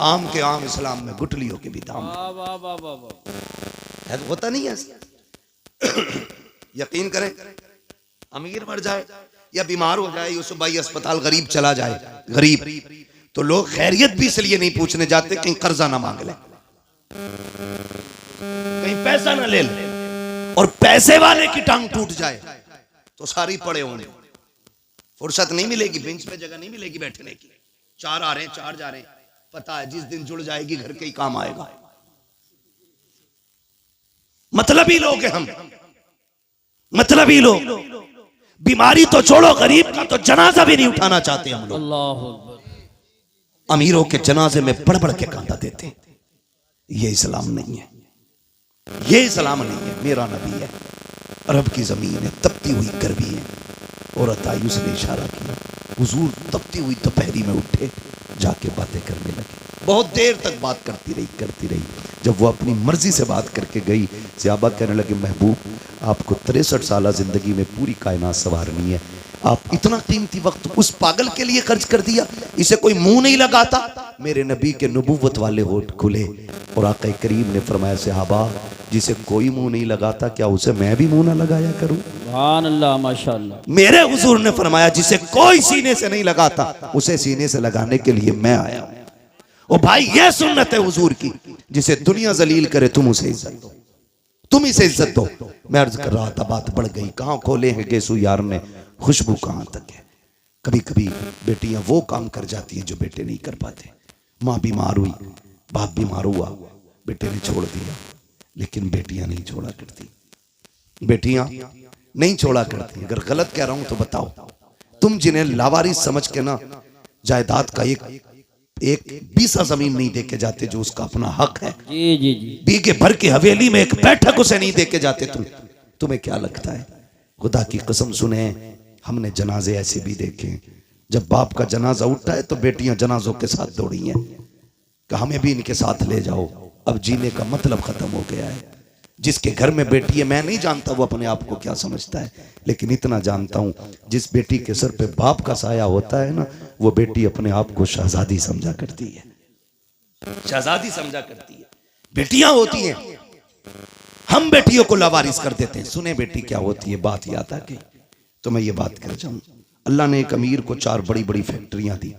आम के आम इस्लाम में गुटलियों के भी दाम है, होता नहीं है ऐसा। यकीन करें, अमीर मर जाए या बीमार हो जाए, यूसुफ भाई अस्पताल, गरीब चला जाए, गरीब, तो लोग खैरियत भी इसलिए नहीं पूछने जाते कहीं कर्जा ना मांग ले, कहीं पैसा ना ले ले। और पैसे वाले की टांग टूट जाए तो सारी पड़े होंगे, फुर्सत नहीं मिलेगी, बेंच पे जगह नहीं मिलेगी बैठने की। 4 आ रहे हैं, 4 जा रहे हैं, पता है जिस दिन जुड़ जाएगी घर के ही काम आएगा। मतलबी लोग हैं हम, मतलबी लोग। बीमारी तो छोड़ो, गरीब का तो जनाजा भी नहीं उठाना चाहते हम लोग। अल्लाहु अकबर। अमीरों के जनाजे में बढ़ बढ़ के कांदा देते हैं। ये इस्लाम नहीं है, ये इस्लाम नहीं है। मेरा नबी है, अरब की जमीन है, तपती हुई गर्मी है। औरत आई, उसने इशारा किया, हुजूर तपती हुई दोपहरी में उठे, जाके बातें करने लगे। बहुत देर तक बात करती रही। जब वो अपनी मर्जी से बात करके गई, सहाबा कहने लगे, महबूब आपको 63 साल जिंदगी में पूरी कायनात संवारनी है, आप इतना कीमती वक्त उस पागल के लिए खर्च कर दिया, इसे कोई मुंह नहीं लगाता। मेरे नबी के नबूवत वाले होठ खुले और आका करीम ने फरमाया, सहाबा जिसे कोई मुंह नहीं लगाता, क्या उसे मैं भी मुंह ना लगाया करूं? सुभान अल्लाह, माशाअल्लाह। मेरे हुजूर ने फरमाया, जिसे कोई सीने से नहीं लगाता, उसे सीने से लगाने के लिए मैं आया हूं। ओ भाई, यह सुन्नत है हुजूर की, जिसे दुनिया जलील करे तुम उसे इज्जत दो, तुम इसे इज्जत दो। मैं अर्ज कर रहा था, बात बढ़ गई। कहां खोले हैं गेसू यार ने, खुशबू कहां तक है। कभी कभी बेटियां वो काम कर जाती हैं जो बेटे नहीं कर पाते। माँ बीमार हुई, बाप बीमार हुआ, बेटे ने छोड़ दिया, लेकिन बेटियां नहीं छोड़ा करती, बेटियां नहीं छोड़ा करती। अगर गलत कह रहा हूं तो बताओ। तुम जिन्हें लावारिस समझ के ना जायदाद का एक बीसा जमीन नहीं देके जाते जो उसका अपना हक है, जी जी जी, बीघे भर की हवेली में एक बैठक उसे नहीं देके जाते, तुम्हें क्या लगता है? खुदा की कसम सुने, हमने जनाजे ऐसे भी देखे, जब बाप का जनाजा उठता है तो बेटियां जनाजों के साथ दौड़ी हैं कि हमें भी इनके साथ ले जाओ। अब जीने का मतलब खत्म हो गया है। जिसके घर में बेटी है, मैं नहीं जानता वो अपने आप को क्या समझता है, लेकिन इतना जानता हूं, जिस बेटी के सर पे बाप का साया होता है ना, वो बेटी अपने आप को शहजादी समझा करती है, शहजादी समझा करती है। बेटियां होती हैं, हम बेटियों को लावारिस कर देते हैं। सुने बेटी क्या होती है, बात याद आ गई तो मैं ये बात कर जाऊं। अल्लाह ने एक अमीर को 4 बड़ी बड़ी फैक्ट्रियां दी।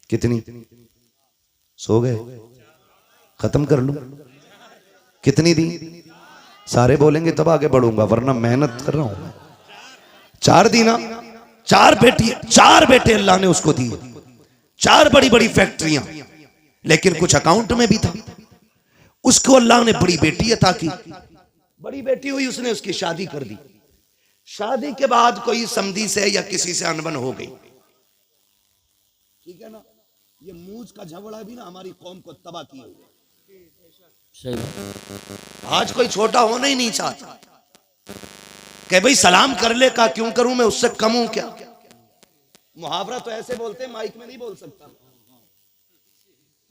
कितनी? सो गए? खत्म कर लूं? कितनी दी? सारे बोलेंगे तब आगे बढ़ूंगा, वरना मेहनत कर रहा हूं मैं। 4 दी ना? 4 बेटी, 4 बेटे अल्लाह ने उसको दिए, 4 बड़ी बड़ी फैक्ट्रियां, लेकिन कुछ अकाउंट में भी था। उसको अल्लाह ने बड़ी बेटी अता की, बड़ी बेटी हुई, उसने उसकी शादी कर दी। शादी के बाद कोई समधी से या किसी से अनबन हो गई, ठीक है ना? ये मूंछ का झगड़ा भी ना हमारी कौम को तबाह किए हुए। आज कोई छोटा होना ही नहीं चाहता कि भाई सलाम कर ले, का क्यों करूं मैं, उससे कम हूं क्या? मुहावरा तो ऐसे बोलते हैं, माइक में नहीं बोल सकता।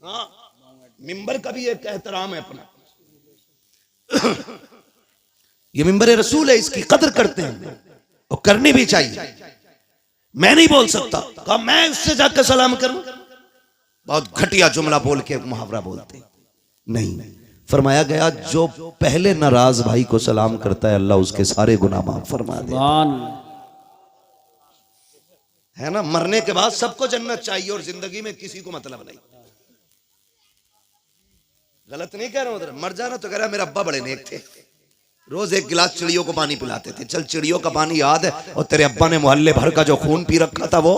हाँ, मिंबर का भी एक एहतराम है अपना। ये मिंबर रसूल है, इसकी कदर करते हैं और करनी भी चाहिए। मैं नहीं बोल सकता, कहा मैं उससे जाकर सलाम करूं, बहुत घटिया जुमला बोल के मुहावरा बोलते नहीं। फरमाया गया, जो पहले नाराज भाई को सलाम करता है, अल्लाह उसके सारे गुनाह माफ फरमा देता है ना। मरने के बाद सबको जन्नत चाहिए और जिंदगी में किसी को मतलब नहीं। गलत नहीं कह रहा हूं, उधर मर जाना तो कह रहा मेरा अब्बा बड़े नेक थे, रोज 1 गिलास चिड़ियों को पानी पिलाते थे। चल, चिड़ियों का पानी याद है, और तेरे अब्बा ने मोहल्ले भर का जो खून पी रखा था वो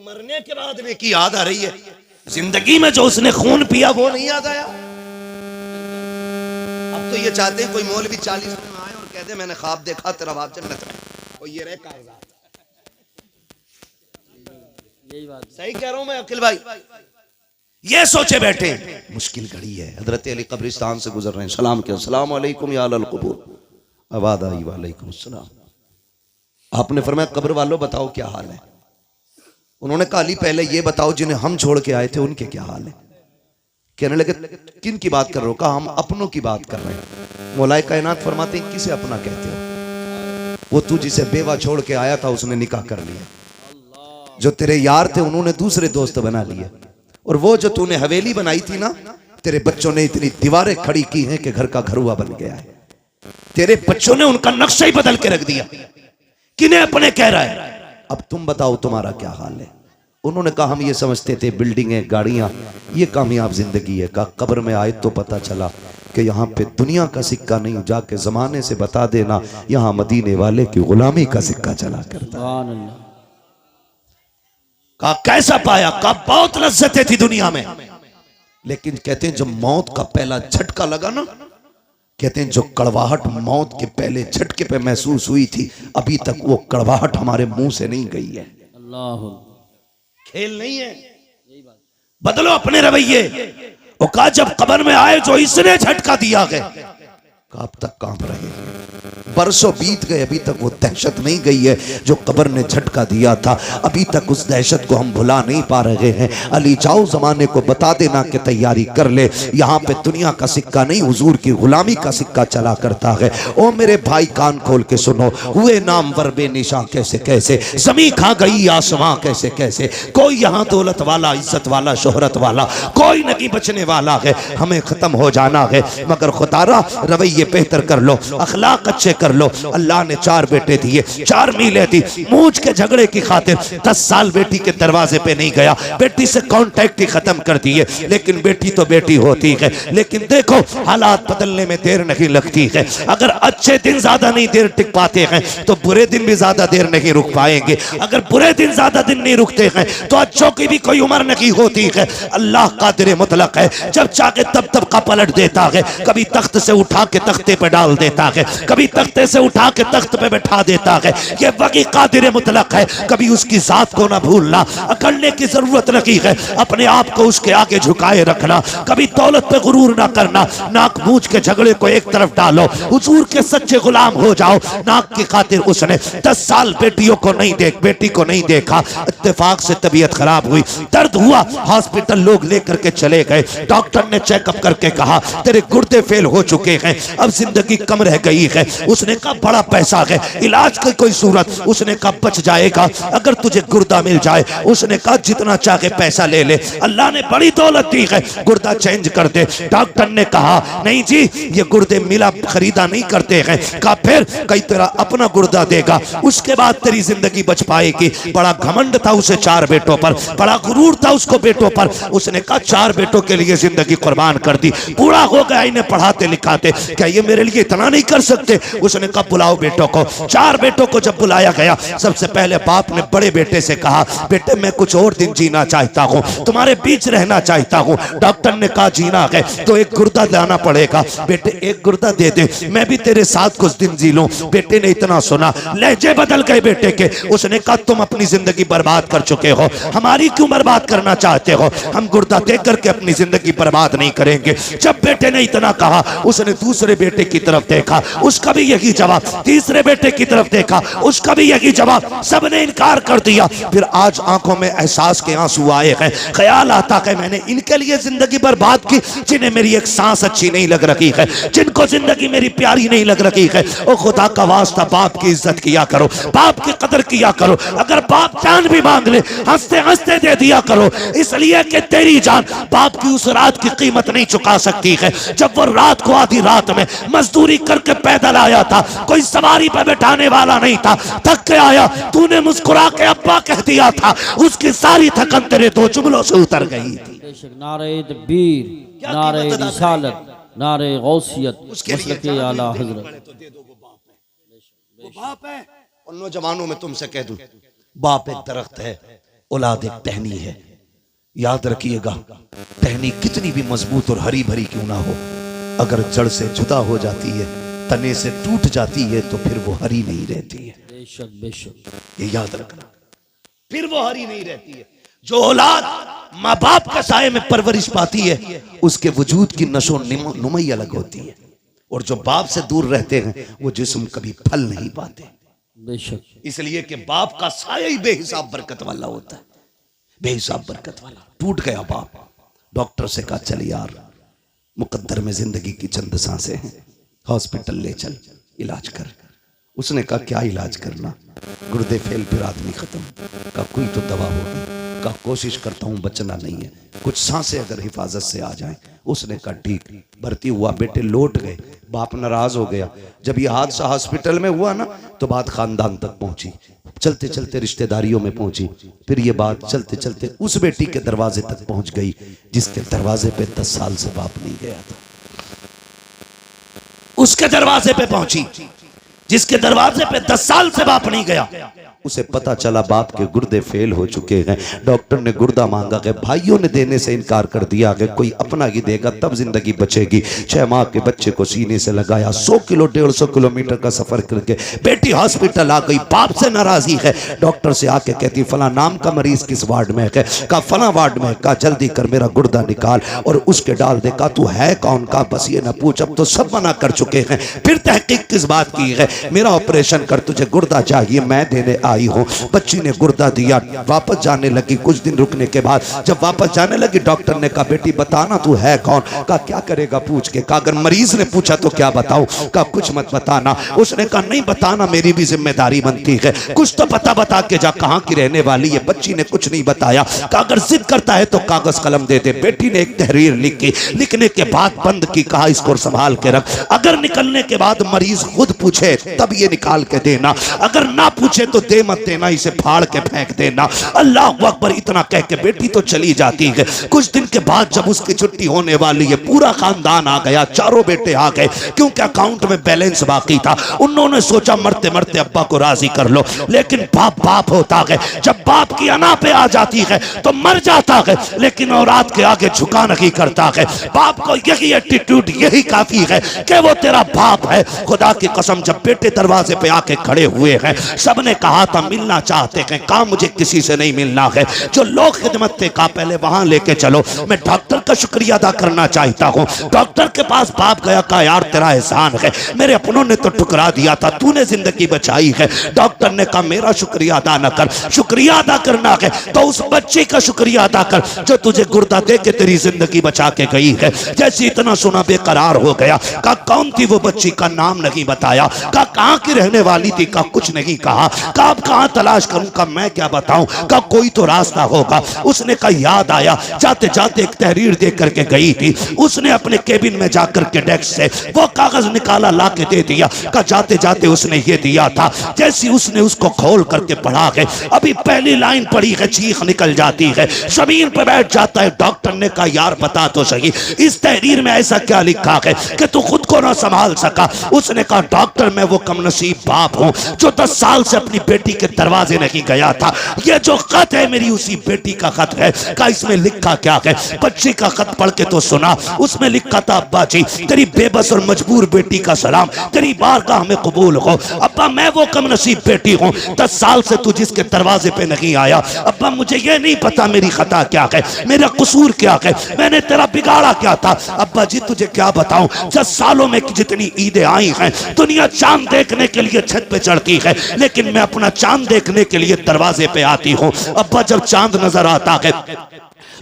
मरने के बाद में की याद आ रही है, जिंदगी में जो उसने खून पिया वो नहीं याद आया। अब तो ये चाहते हैं कोई मौलवी 40 में आए और कह दे मैंने ख्वाब देखा तेरा बाप जन्नत में, और ये रहे कागजात। यही बात सही कह रहा हूं मैं अखिल भाई? ये सोचे बैठे मुश्किल घड़ी है। हजरत अली कब्रिस्तान से गुजर रहे हैं, सलाम किया, अस्सलाम वालेकुम या अहल क़ुबूर। आवाज़ आई वालेकुम सलाम। आपने फरमाया कब्र वालों बताओ क्या हाल है। उन्होंने कहा अली पहले ये बताओ जिन्हें हम छोड़ के आए थे उनके क्या हाल है। कहने लगे किन की बात कर रहे हो। कहा हम अपनों की बात कर रहे हैं। मौलाए कायनात फरमाते हैं किसे अपना कहते हो। वो तू जिसे बेवा छोड़ के आया था उसने निकाह कर लिया, जो तेरे यार थे उन्होंने दूसरे दोस्त बना लिए, और वो जो तूने हवेली बनाई थी ना, तेरे बच्चों ने इतनी दीवारें खड़ी की हैं कि घर का घरुआ बन गया है। तेरे बच्चों ने उनका नक्शा ही बदल के रख दिया। किन्हें अपने कह रहा है। अब तुम बताओ तुम्हारा क्या हाल है। उन्होंने कहा हम ये समझते थे बिल्डिंगें गाड़ियां ये कामयाब जिंदगी है। कहा कब्र में आए तो पता चला कि यहाँ पे दुनिया का सिक्का नहीं, जाके जमाने से बता देना यहाँ मदीने वाले की गुलामी का सिक्का चला करता। कहा कैसा पाया। कहा बहुत लज्जतें थी दुनिया में, लेकिन कहते हैं जब मौत का पहला झटका लगा ना, कहते हैं जो कड़वाहट मौत के पहले झटके पे महसूस हुई थी, अभी तक वो कड़वाहट हमारे मुंह से नहीं गई है। अल्लाह खेल नहीं है। बदलो अपने रवैये। वो कहा जब कब्र में आए जो इसने झटका दिया गया, कब तक कांप रहे। बरसों बीत गए, अभी तक वो दहशत नहीं गई है जो कब्र ने झटका दिया था। अभी तक उस दहशत को हम भुला नहीं पा रहे हैं। अली जाओ जमाने को बता देना कि तैयारी कर ले, यहाँ पे दुनिया का सिक्का नहीं हुजूर की गुलामी का सिक्का चला करता है। ओ मेरे भाई कान खोल के सुनो, हुए नाम वरबे निशा कैसे कैसे, जमी खा गई आसमां कैसे कैसे। कोई यहाँ दौलत वाला, इज्जत वाला, शोहरत वाला कोई नहीं बचने वाला है। हमें खत्म हो जाना है, मगर खुदारा रवैये बेहतर कर लो, अखलाक अच्छे कर लो। अल्लाह ने 4 बेटे दिए, 4 मीलें दी। मूंछ के झगड़े की खातिर 10 साल बेटी के दरवाजे पे नहीं गया, बेटी से कांटेक्ट ही खत्म कर दिए। लेकिन बेटी तो बेटी होती है। लेकिन देखो हालात बदलने में देर नहीं लगती है। अगर अच्छे दिन ज्यादा नहीं देर टिक पाते हैं तो बुरे दिन भी ज्यादा देर नहीं रुक पाएंगे। अगर बुरे दिन ज्यादा दिन नहीं रुकते हैं तो अच्छों की भी कोई उम्र नहीं होती है। अल्लाह कादिर मुतलक है, जब चाहे तब तबका पलट देता है। कभी तख्त से उठा के तख्ते पे डाल देता है, कभी तख्ते से उठा के तख्त पे बैठा देता है। ये वही कादिर मुतलक है। कभी उसकी जात को ना भूलना, अकड़ने की जरूरत नहीं है। अपने आप को उसके आगे झुकाए रखना, कभी दौलत पे गुरूर ना करना। नाक मूंछ के झगड़े को एक तरफ डालो, हुजूर के सच्चे गुलाम हो जाओ। नाक की खातिर उसने 10 साल बेटी को नहीं देखा। इत्तेफाक से तबीयत खराब हुई, दर्द हुआ, हॉस्पिटल लोग लेकर के चले गए। डॉक्टर ने चेकअप करके कहा तेरे गुर्दे फेल हो चुके हैं, अब जिंदगी कम रह गई है। उसने कहा बड़ा पैसा है, इलाज की कोई सूरत। उसने कहा बच जाएगा अगर तुझे गुर्दा मिल जाए। उसने कहा जितना चाहे पैसा ले ले, अल्लाह ने बड़ी दौलत दी है, गुर्दा चेंज कर दे। डॉक्टर ने कहा नहीं जी ये गुर्दे मिला खरीदा नहीं करते हैं। कहा फिर कई तेरा अपना गुर्दा देगा, उसके बाद तेरी जिंदगी बच पाएगी। बड़ा घमंड था उसे 4 बेटों पर, बड़ा गुरूर था उसको बेटों पर। उसने कहा 4 बेटों के लिए जिंदगी कुर्बान कर दी, बूढ़ा हो गया इन्हें पढ़ाते लिखाते, क्या ये मेरे लिए इतना नहीं कर सकते। उसने कहा बुलाओ बेटों को। 4 बेटों को जब बुलाया गया, सबसे पहले बाप ने बड़े बेटे से कहा बेटे मैं कुछ और दिन जीना चाहता हूँ, तुम्हारे बीच रहना चाहता हूँ। डॉक्टर ने कहा जीना है तो एक गुर्दा लाना पड़ेगा। बेटे एक गुर्दा दे दे, मैं भी तेरे साथ कुछ दिन जी लूं। बेटे ने इतना सुना, लहजे बदल गए बेटे के। उसने कहा तुम अपनी जिंदगी बर्बाद कर चुके हो, हमारी क्यों बर्बाद करना चाहते हो। हम गुर्दा दे करके अपनी जिंदगी बर्बाद नहीं करेंगे। जब बेटे ने इतना कहा, उसने दूसरे बेटे की तरफ देखा, उसका भी यही जवाब। तीसरे बेटे की तरफ देखा, उसका भी यही जवाब। सबने इनकार कर दिया। फिर आज आंखों में एहसास के आंसू आए हैं। ख्याल आता है मैंने इनके लिए जिंदगी बर्बाद की जिन्हें मेरी एक सांस अच्छी नहीं लग रही है, जिनको जिंदगी मेरी प्यारी नहीं लग रही है। ओ खुदा का वास्ता बाप की इज्जत किया करो, बाप की कदर किया करो। अगर बाप जान भी मांग ले हंसते हंसते दे दिया करो, इसलिए कि तेरी जान बाप की उस रात की कीमत नहीं चुका सकती है जब वो रात को आधी रात में मजदूरी करके पैदल आया था, कोई सवारी पर बैठाने वाला नहीं था, थक के आया, तूने मुस्कुरा के अब्बा कह दिया था, उसकी सारी थकन तेरे 2 जुमलों से उतर गई थी। नारे तकबीर, नारे रिसालत, नारे गौसियत, मसलके आला हजरत। वो बाप है। उन नौजवानों में तुमसे कह दूं, बाप एक दरख्त है, औलाद एक टहनी है। याद रखिएगा, टहनी कितनी भी मजबूत और हरी भरी क्यों ना हो, अगर जड़ से जुदा हो जाती है, तने से टूट जाती है, तो फिर वो हरी नहीं रहती है। बेशक बेशक, ये याद रखना, फिर वो हरी नहीं रहती है। जो औलाद माँ बाप के साये में परवरिश पाती है, उसके वजूद की नशो नुमाई अलग होती है। और जो बाप से दूर रहते हैं वो जिस्म कभी फल नहीं पाते, बेशक। इसलिए कि बाप का साया ही बेहिसाब बरकत वाला होता है, बेहिसाब बरकत वाला। टूट गया बाप, डॉक्टर से कहा चल यार मुकद्दर में जिंदगी की चंद सांसें हैं, हॉस्पिटल ले चल इलाज कर। उसने कहा क्या इलाज करना, गुर्दे फेल फिर आदमी खत्म। कहा कोई तो दवा होगी। कहा कोशिश करता हूं बचना नहीं है, कुछ सांसें अगर हिफाजत से आ जाएं। उसने कहा ठीक। भर्ती हुआ, बेटे लौट गए। बाप नाराज हो गया। जब ये हादसा हॉस्पिटल में हुआ ना तो बात खानदान तक पहुंची, चलते चलते रिश्तेदारियों में पहुंची, फिर ये बात चलते चलते उस बेटी के दरवाजे तक पहुंच गई जिसके दरवाजे पे 10 साल से बाप नहीं गया था। उसके दरवाजे पे पहुंची जिसके दरवाजे पे 10 साल से बाप नहीं गया। उसे पता चला बाप के गुर्दे फेल हो चुके हैं। डॉक्टर ने गुर्दा मांगा कि भाइयों ने देने से इनकार कर दिया कि कोई अपना ही देगा तब जिंदगी बचेगी। 6 माह के बच्चे को सीने से लगाया, 100 किलो 150 किलोमीटर का सफर करके बेटी हॉस्पिटल आ गई। बाप से नाराजी है, डॉक्टर से आके कहती फला नाम का मरीज किस वार्ड में है। कहा फला वार्ड में। कहा जल्दी कर मेरा गुर्दा निकाल और उसके डाल दे। कहा तू है कौन। का बस ये ना पूछ, अब तो सब मना कर चुके हैं। फिर तहकीक किस बात की है, मेरा ऑपरेशन कर, तुझे गुर्दा चाहिए, मैं देने आई हूं। बच्ची ने गुर्दा दिया, वापस जाने लगी। कुछ दिन रुकने के बाद जब वापस जाने लगी डॉक्टर ने कहा बेटी बताना तू है कौन। कहा क्या करेगा पूछ के। कहा अगर मरीज ने पूछा तो क्या बताऊं। कहा कुछ मत बताना। उसने कहा नहीं बताना मेरी भी जिम्मेदारी बनती है, कुछ तो पता बता के जा कहां की रहने वाली है। बच्ची ने कुछ नहीं बताया। कहा अगर जिद करता है तो कागज कलम दे दे। बेटी ने एक तहरीर लिखी, लिखने के बाद बंद की। कहा इसको संभाल के रख, अगर निकलने के बाद मरीज खुद पूछे तब ये निकाल के देना, अगर ना पूछे तो दे मत देना, इसे फाड़ के फेंक देना। अल्लाह अकबर इतना कह के बेटी तो चली जाती है। कुछ दिन के बाद जब उसकी छुट्टी होने वाली है पूरा खानदान आ गया, चारों बेटे आ गए क्योंकि अकाउंट में बैलेंस बाकी था। उन्होंने सोचा मरते मरते अब्बा को राजी कर लो, लेकिन बाप बाप होता है, जब बाप की अना पे आ जाती है तो मर जाता है, लेकिन औलाद के आगे झुका नहीं करता है। बाप को यही एटीट्यूड, यही काफी है कि वो तेरा बाप है। खुदा की कसम जब बेटे दरवाजे पे आके खड़े हुए हैं, सबने कहा था मिलना चाहते हैं, कहा मुझे किसी से नहीं मिलना है। जो लोग खिदमत थे कहा पहले वहां लेके चलो, मैं डॉक्टर का शुक्रिया अदा करना चाहता हूं। डॉक्टर के पास बाप गया, कहा यार तेरा एहसान है, मेरे अपनों ने तो ठुकरा दिया था, तूने जिंदगी बचाई है। डॉक्टर ने कहा मेरा शुक्रिया अदा न कर, शुक्रिया अदा करना है तो उस बच्ची का शुक्रिया अदा कर जो तुझे गुर्दा दे के तेरी जिंदगी बचा के गई है। जैसे इतना सुना बेकरार हो गया। कहा कौन थी वो बच्ची, का नाम नहीं बताया। कहा कहां की रहने वाली थी, का कुछ नहीं कहा। कहा अब कहां तलाश करूं, का मैं क्या बताऊं, का कोई तो रास्ता होगा। उसने कहा याद आया, जाते जाते एक तहरीर दे करके गई थी। उसने अपने केबिन में जाकर के डेस्क से वो कागज निकाला, ला के दे दिया। का जाते जाते उसने ये दिया था। जैसे उसने उसको खोल करके पढ़ा है, अभी पहली लाइन पढ़ी है चीख निकल जाती है, जमीन पर बैठ जाता है। डॉक्टर ने कहा यार बता तो सही इस तहरीर में ऐसा क्या लिखा है कि तू खुद को ना संभाल सका। उसने कहा डॉक्टर मैं वो कमनसीब बाप हूं जो 10 साल से अपनी बेटी के दरवाजे नहीं गया था। ये जो खत है मेरी उसी बेटी का खत है। का इसमें लिखा क्या है, बच्ची का खत पढ़ के तो सुना। उसमें लिखा था अब्बा जी तेरी बेबस और मजबूर बेटी का सलाम, तेरी बारगाह में कबूल हो। अब्बा मैं वो कमनसीब बेटी हूँ 10 साल से तू जिसके दरवाजे पे नहीं आया। अब्बा मुझे ये नहीं पता मेरी खता क्या है, मेरा कसूर क्या है, मैंने तेरा बिगाड़ा क्या था। अब्बा जी तुझे क्या बताऊं, 10 सालों में जितनी ईदें आई हैं, दुनिया चांद देखने के लिए छत पे चढ़ती है, लेकिन मैं अपना चांद देखने के लिए दरवाजे पे आती हूँ। अब्बा जब चांद नजर आता है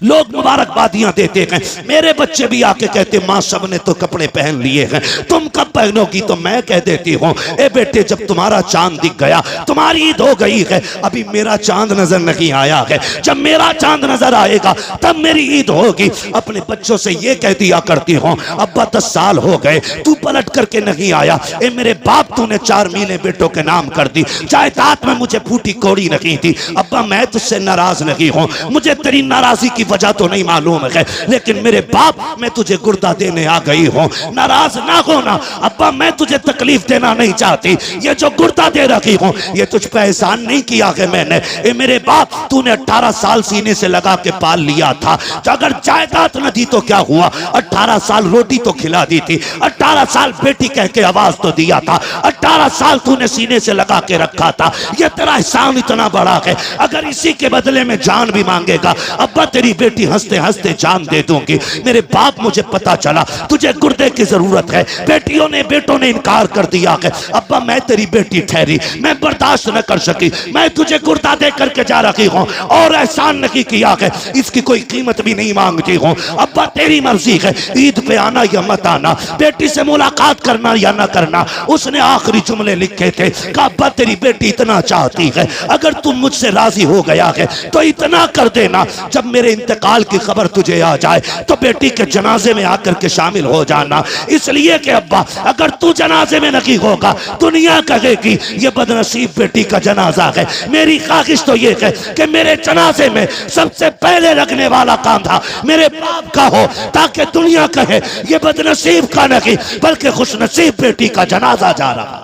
लोग मुबारकबादियां देते हैं, मेरे बच्चे भी आके कहते माँ सब ने तो कपड़े पहन लिए हैं, तुम कब पहनोगी। तो मैं कह देती हूँ ए बेटे जब तुम्हारा चांद दिख गया तुम्हारी ईद हो गई है, अभी मेरा चांद नजर नहीं आया है, जब मेरा चांद नजर आएगा तब मेरी ईद होगी। अपने बच्चों से ये कह दिया करती हूँ अब्बा 10 साल हो गए तू पलट करके नहीं आया, ए मेरे बाप तूने 4 मीलें बेटों के नाम कर दी, जायदाद में मुझे फूटी कौड़ी नहीं थी। अब्बा मैं तुझसे नाराज नहीं हूँ, मुझे तेरी नाराजगी की वजह तो नहीं मालूम है, लेकिन मेरे बाप मैं तुझे गुर्दा देने आ गई हूँ, नाराज ना होना। अब्बा मैं तुझे तकलीफ देना नहीं चाहती, ये जो गुर्दा दे रखी हूँ ये तुझ पे एहसान नहीं किया है मैंने। ए मेरे बाप तूने 18 साल सीने से लगा के पाल लिया था, तो अगर जायदाद न दी तो क्या हुआ, 18 साल रोटी तो खिला दी थी, 18 18 साल बेटी कह के आवाज तो दिया था, 18 साल तूने सीने से लगा के रखा था। ये तेरा एहसान इतना बड़ा है, अगर इसी के बदले में जान भी मांगेगा, अब्बा तेरी बेटी हंसते हंसते जान दे दूंगी। मेरे बाप मुझे पता चला तुझे गुर्दे की जरूरत है, बेटियों ने बेटों ने इनकार कर दिया है, अब्बा मैं तेरी बेटी ठहरी, मैं बर्दाश्त न कर सकी, मैं तुझे गुर्दा दे करके जा रही हूँ और एहसान नहीं किया है, इसकी कोई कीमत भी नहीं मांगती हूँ। अब्बा तेरी मर्जी है, ईद पे आना या मत आना, बेटी से मुलाकात करना या ना करना। उसने आखिरी जुमले लिखे थे कि अब्बा तेरी बेटी इतना चाहती है, अगर तुम मुझसे राजी हो गया है तो इतना कर देना, जब मेरे इंतकाल की खबर तुझे आ जाए तो बेटी के जनाजे में आकर के शामिल हो जाना। इसलिए कि अब्बा अगर तू जनाजे में नहीं होगा दुनिया कहेगी ये बदनसीब बेटी का जनाजा है। मेरी ख्वाहिश तो ये है कि मेरे जनाजे में सबसे पहले लगने वाला कांधा मेरे बाप का हो, ताकि दुनिया कहे ये बदनसीब का नहीं बल्कि खुशनसीब बेटी का जनाजा जा रहा।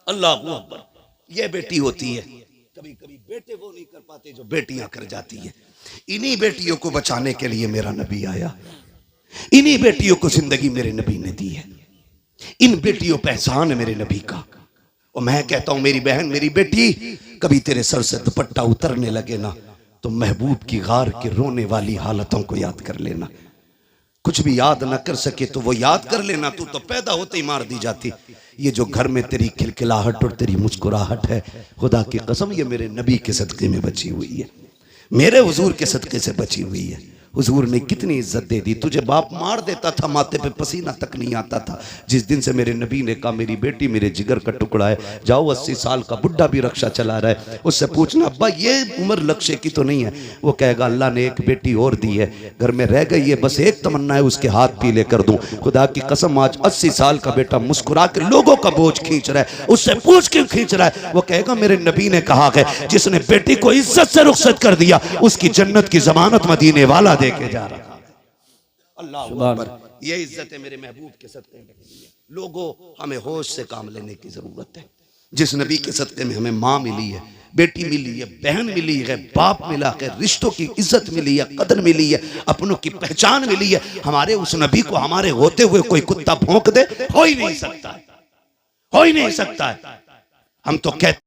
अल्लाह अकबर। ये बेटी होती है, कभी कभी बेटे वो नहीं कर पाते जो बेटियां कर जाती है। इन्हीं बेटियों को बचाने के लिए मेरा नबी आया, इन्हीं बेटियों को जिंदगी मेरे नबी ने दी है, इन बेटियों पे एहसान है मेरे नबी का। और मैं कहता हूं मेरी बहन मेरी बेटी, कभी तेरे सर से दुपट्टा उतरने लगे ना तो महबूब की गार के रोने वाली हालतों को याद कर लेना। कुछ भी याद न कर सके तो वो याद कर लेना, तू तो पैदा होते ही मार दी जाती। ये जो घर में तेरी खिलखिलाहट और तेरी मुस्कुराहट है, खुदा की कसम ये मेरे नबी के सदक़े में बची हुई है, मेरे हुजूर के सदक़े से बची हुई है। हुजूर ने कितनी इज्जत दे दी, तुझे बाप मार देता था माथे पे पसीना तक नहीं आता था। जिस दिन से मेरे नबी ने कहा मेरी बेटी मेरे जिगर का टुकड़ा है, जाओ 80 साल का बुढ़ा भी रक्षा चला रहा है उससे पूछना अब्बा ये उम्र लक्ष्य की तो नहीं है, वो कहेगा अल्लाह ने एक बेटी और दी है, घर में रह गई है, बस एक तमन्ना है उसके हाथ पीले कर दूं। खुदा की कसम आज 80 साल का बेटा मुस्कुरा के लोगों का बोझ खींच रहा है, उससे पूछ क्यों खींच रहा है? वो कहेगा मेरे नबी ने कहा है जिसने बेटी को इज्जत से रुखसत कर दिया उसकी जन्नत की जमानत मदीने वाला देके जा रहा। अल्लाह अकबर। ये इज्जत है मेरे महबूब के सदक़े में। लोगों हमें होश से काम लेने की जरूरत है। जिस नबी के सदक़े में हमें माँ मिली है, बेटी मिली है, बहन मिली है, बाप मिला है, रिश्तों की इज्जत मिली है, कदर मिली है, अपनों की पहचान मिली है, हमारे उस नबी को हमारे होते हुए कोई कुत्ता भौंक दे हो ही नहीं सकता, हो ही नहीं सकता है। हम तो कहते